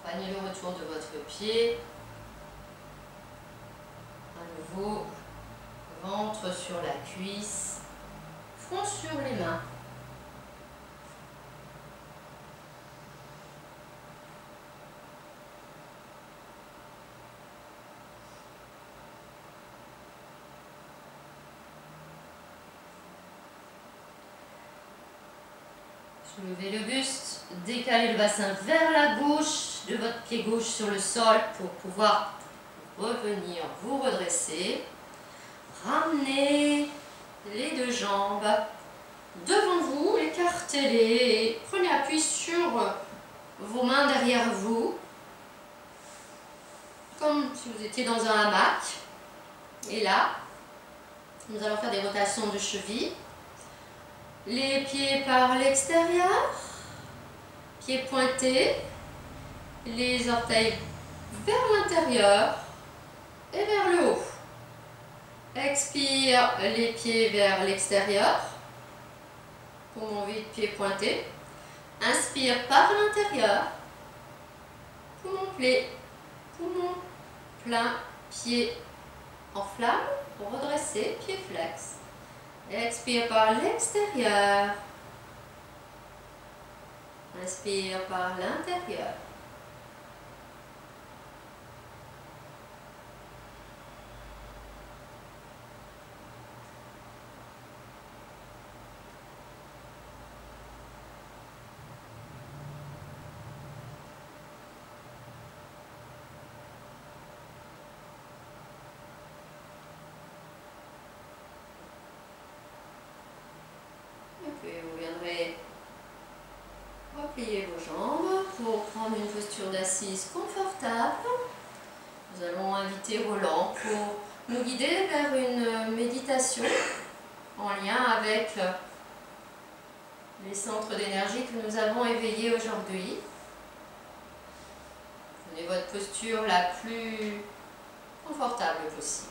Speaker 1: Accompagnez le retour de votre pied. À nouveau, ventre sur la cuisse, front sur les mains. Soulevez le buste, décalez le bassin vers la gauche de votre pied gauche sur le sol pour pouvoir revenir vous redresser. Ramenez les deux jambes devant vous, écartez-les. Prenez appui sur vos mains derrière vous, comme si vous étiez dans un hamac. Et là, nous allons faire des rotations de cheville. Les pieds par l'extérieur, pieds pointés, les orteils vers l'intérieur et vers le haut. Expire, les pieds vers l'extérieur, poumon vide, pieds pointés. Inspire par l'intérieur, poumon plein, pied en flamme, pour redresser, pied flex. Expire par l'extérieur. Inspire par l'intérieur. vous viendrez replier vos jambes pour prendre une posture d'assise confortable. Nous allons inviter Roland pour nous guider vers une méditation en lien avec les centres d'énergie que nous avons éveillés aujourd'hui. Prenez votre posture la plus confortable possible.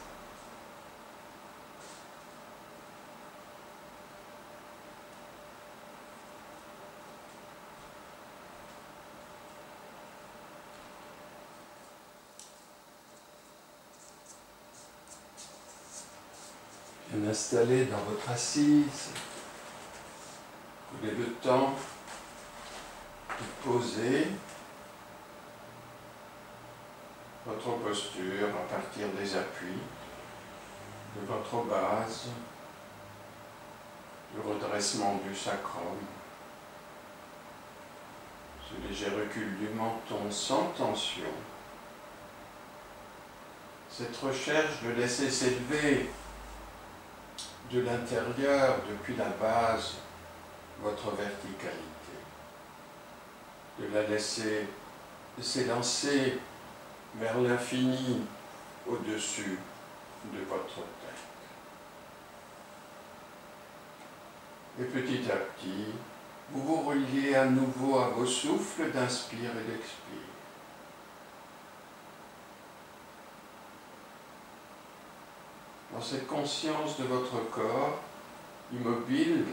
Speaker 2: Bien installé dans votre assise, prenez le temps de poser votre posture à partir des appuis de votre base, du redressement du sacrum, ce léger recul du menton sans tension, cette recherche de laisser s'élever de l'intérieur, depuis la base, votre verticalité, de la laisser s'élancer vers l'infini au-dessus de votre tête. Et petit à petit, vous vous reliez à nouveau à vos souffles d'inspire et d'expire. Dans cette conscience de votre corps, immobile,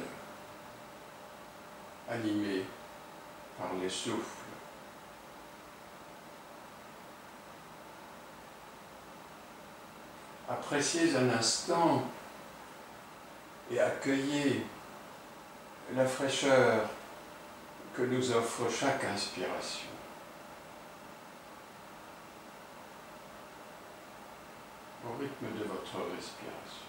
Speaker 2: animé par les souffles. Appréciez un instant et accueillez la fraîcheur que nous offre chaque inspiration. Au rythme de votre respiration.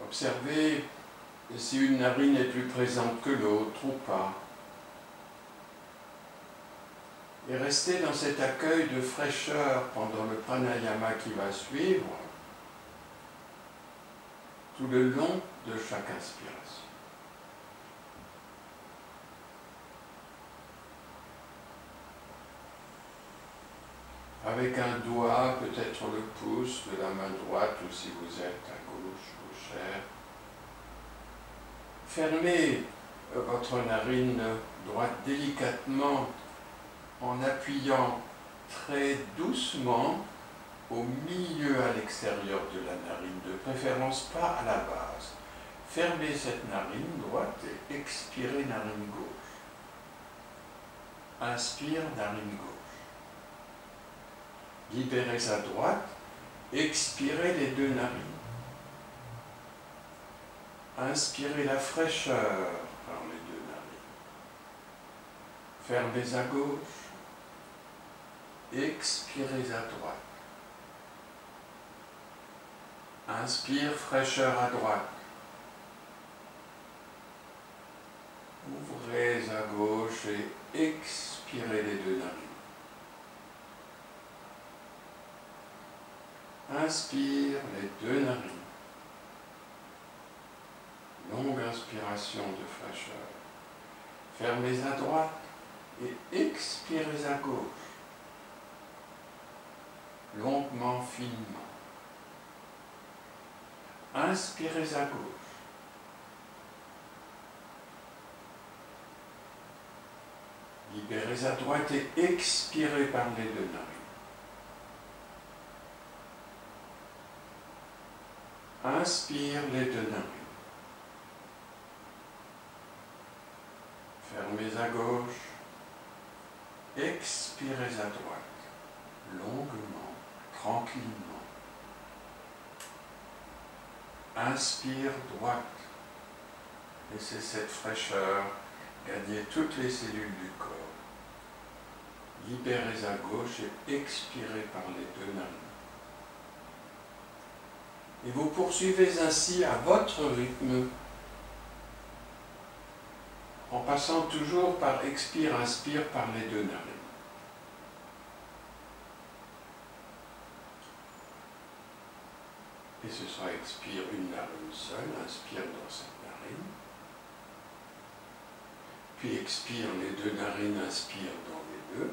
Speaker 2: Observez si une narine est plus présente que l'autre ou pas. Et restez dans cet accueil de fraîcheur pendant le pranayama qui va suivre, tout le long de chaque inspiration. Avec un doigt, peut-être le pouce de la main droite, ou si vous êtes à gauche, gauchère, fermez votre narine droite délicatement en appuyant très doucement au milieu à l'extérieur de la narine, de préférence pas à la base. Fermez cette narine droite et expirez narine gauche. Inspire narine gauche. Libérez à droite, expirez les deux narines. Inspirez la fraîcheur par les deux narines. Fermez à gauche, expirez à droite. Inspire, fraîcheur à droite. Ouvrez à gauche et expirez les deux narines. Inspire les deux narines. Longue inspiration de fraîcheur. Fermez à droite et expirez à gauche. Longuement, finement. Inspirez à gauche. Libérez à droite et expirez par les deux narines. Inspire les deux narines. Fermez à gauche. Expirez à droite. Longuement, tranquillement. Inspire droite. Laissez cette fraîcheur gagner toutes les cellules du corps. Libérez à gauche et expirez par les deux narines. Et vous poursuivez ainsi à votre rythme, en passant toujours par expire, inspire par les deux narines. Et ce sera expire une narine seule, inspire dans cette narine. Puis expire les deux narines, inspire dans les deux.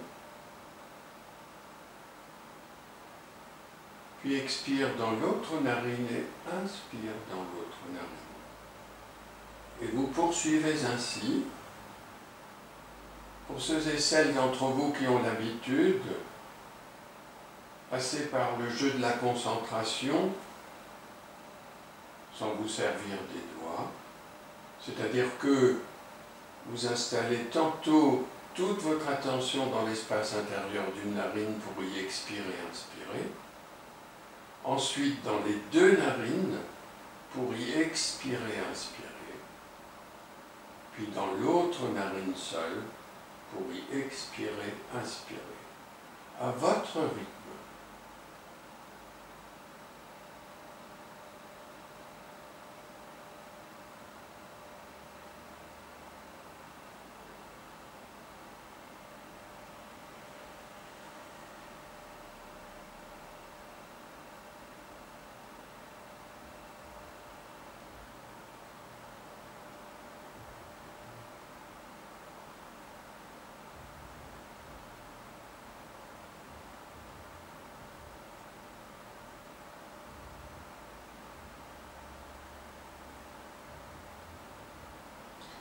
Speaker 2: Puis expire dans l'autre narine et inspire dans l'autre narine. Et vous poursuivez ainsi. Pour ceux et celles d'entre vous qui ont l'habitude, passez par le jeu de la concentration sans vous servir des doigts. C'est-à-dire que vous installez tantôt toute votre attention dans l'espace intérieur d'une narine pour y expirer et inspirer. Ensuite, dans les deux narines, pour y expirer et inspirer. Puis dans l'autre narine seule, pour y expirer, inspirer. À votre rythme.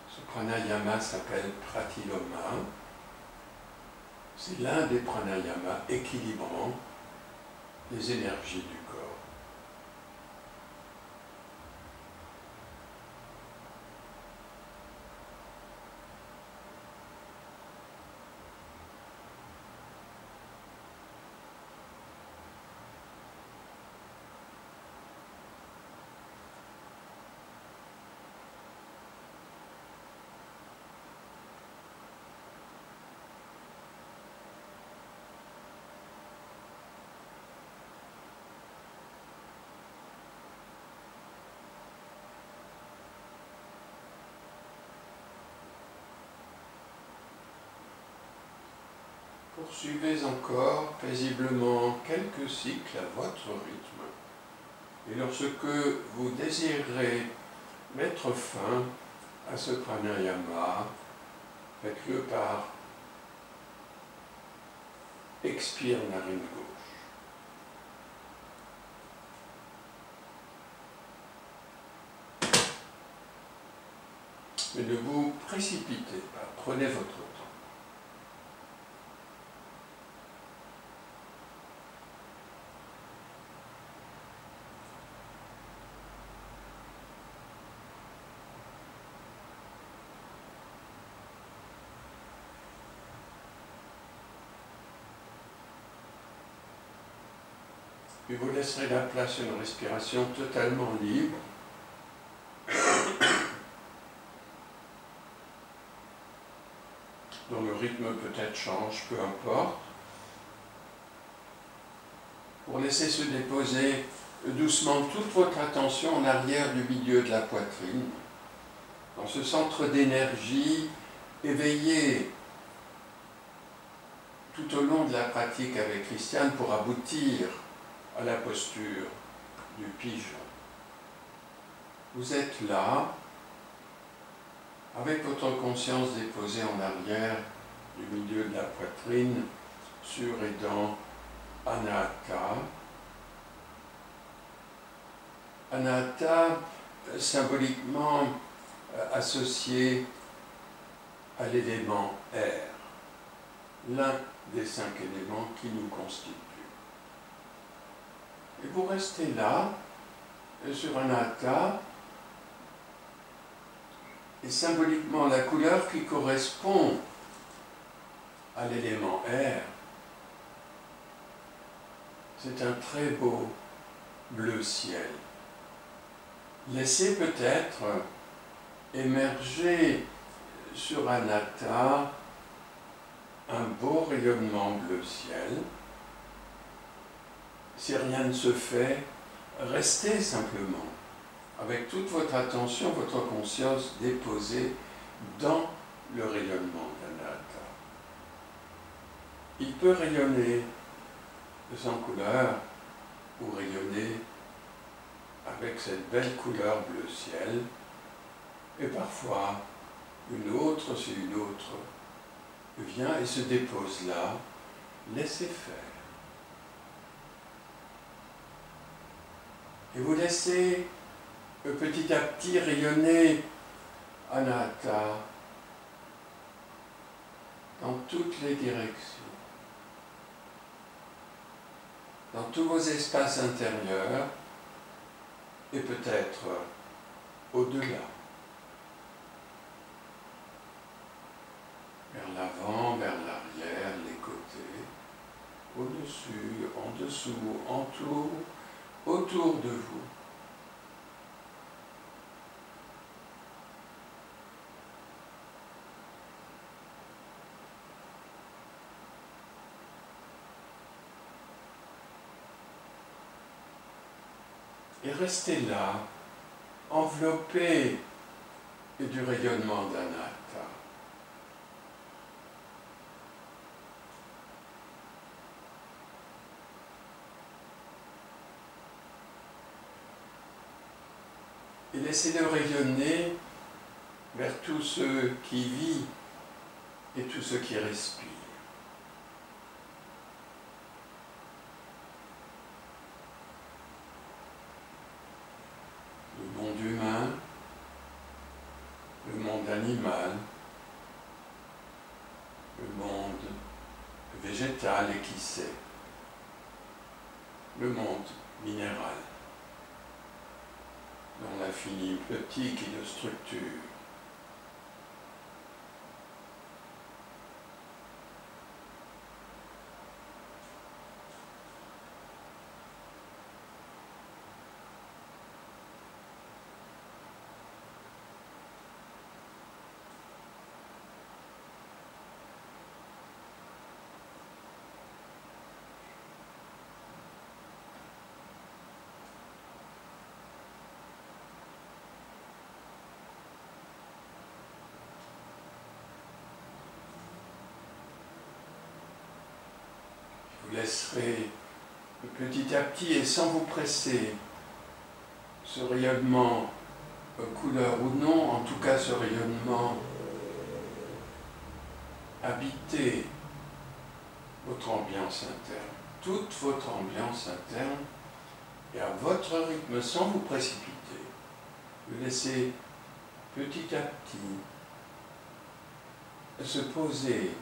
Speaker 2: Ce pranayama s'appelle Pratiloma. C'est l'un des pranayamas équilibrants les énergies du corps. Poursuivez encore paisiblement quelques cycles à votre rythme. Et lorsque vous désirez mettre fin à ce pranayama, faites-le par expire narine gauche. Mais ne vous précipitez pas, prenez votre temps. Puis vous laisserez la place à une respiration totalement libre. Dont le rythme peut-être change, peu importe. Pour laisser se déposer doucement toute votre attention en arrière du milieu de la poitrine, dans ce centre d'énergie éveillé tout au long de la pratique avec Christiane pour aboutir à la posture du pigeon. Vous êtes là, avec votre conscience déposée en arrière du milieu de la poitrine, sur et dans Anahata. Anahata, symboliquement associé à l'élément air, l'un des 5 éléments qui nous constituent. Et vous restez là, sur Anahata, et symboliquement la couleur qui correspond à l'élément air, c'est un très beau bleu ciel. Laissez peut-être émerger sur Anahata un beau rayonnement bleu ciel. Si rien ne se fait, restez simplement avec toute votre attention, votre conscience déposée dans le rayonnement d'Anahata. Il peut rayonner sans couleur ou rayonner avec cette belle couleur bleu ciel, et parfois une autre, c'est une autre, vient et se dépose là, laissez faire. Et vous laissez petit à petit rayonner Anatta dans toutes les directions, dans tous vos espaces intérieurs et peut-être au-delà, vers l'avant, vers l'arrière, les côtés, au-dessus, en dessous, autour de vous. Et restez là, enveloppé du rayonnement d'Anatta. Et laissez-le rayonner vers tout ce qui vit et tout ce qui respire. Le monde humain, le monde animal, le monde végétal et qui sait, le monde minéral, dans l'infini petit qui le structure. Vous laisserez petit à petit et sans vous presser ce rayonnement, couleur ou non, en tout cas ce rayonnement habiter votre ambiance interne, toute votre ambiance interne, et à votre rythme, sans vous précipiter, vous laissez petit à petit se poser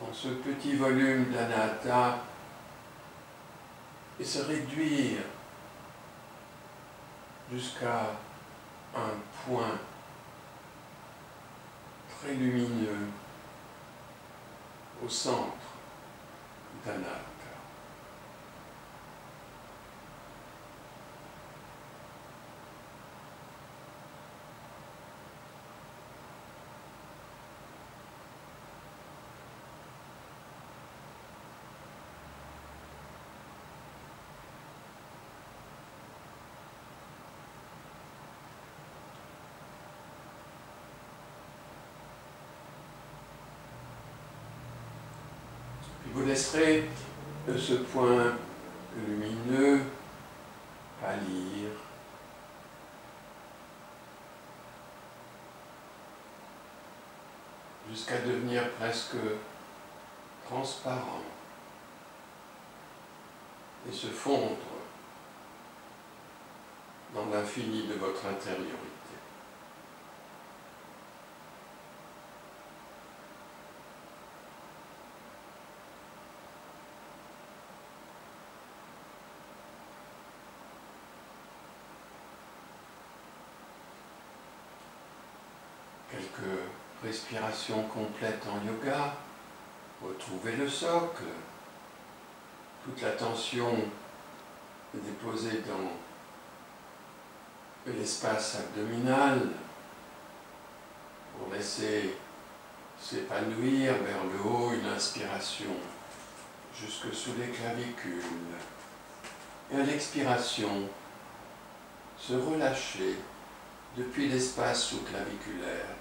Speaker 2: dans ce petit volume d'Anatta et se réduire jusqu'à un point très lumineux au centre d'Anatta. Vous laisserez ce point lumineux pâlir, jusqu'à devenir presque transparent et se fondre dans l'infini de votre intériorité. Quelques respirations complètes en yoga, retrouvez le socle, toute la tension est déposée dans l'espace abdominal pour laisser s'épanouir vers le haut une inspiration jusque sous les clavicules et à l'expiration se relâcher depuis l'espace sous-claviculaire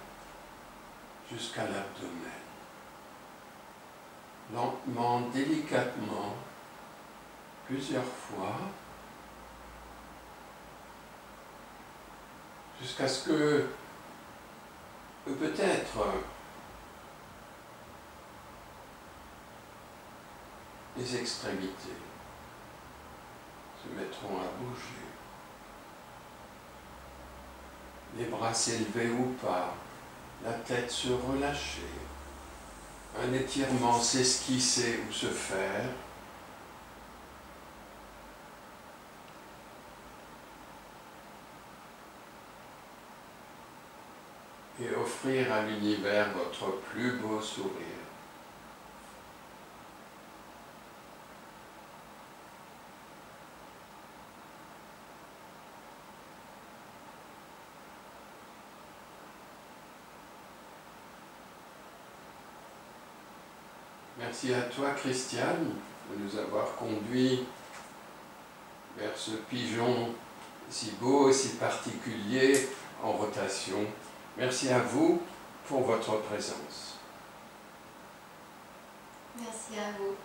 Speaker 2: jusqu'à l'abdomen. Lentement, délicatement, plusieurs fois, jusqu'à ce que peut-être les extrémités se mettront à bouger. Les bras s'élever ou pas, la tête se relâcher, un étirement s'esquisser ou se faire, et offrir à l'univers votre plus beau sourire. Merci à toi, Christiane, de nous avoir conduits vers ce pigeon si beau et si particulier en rotation. Merci à vous pour votre présence.
Speaker 1: Merci à vous.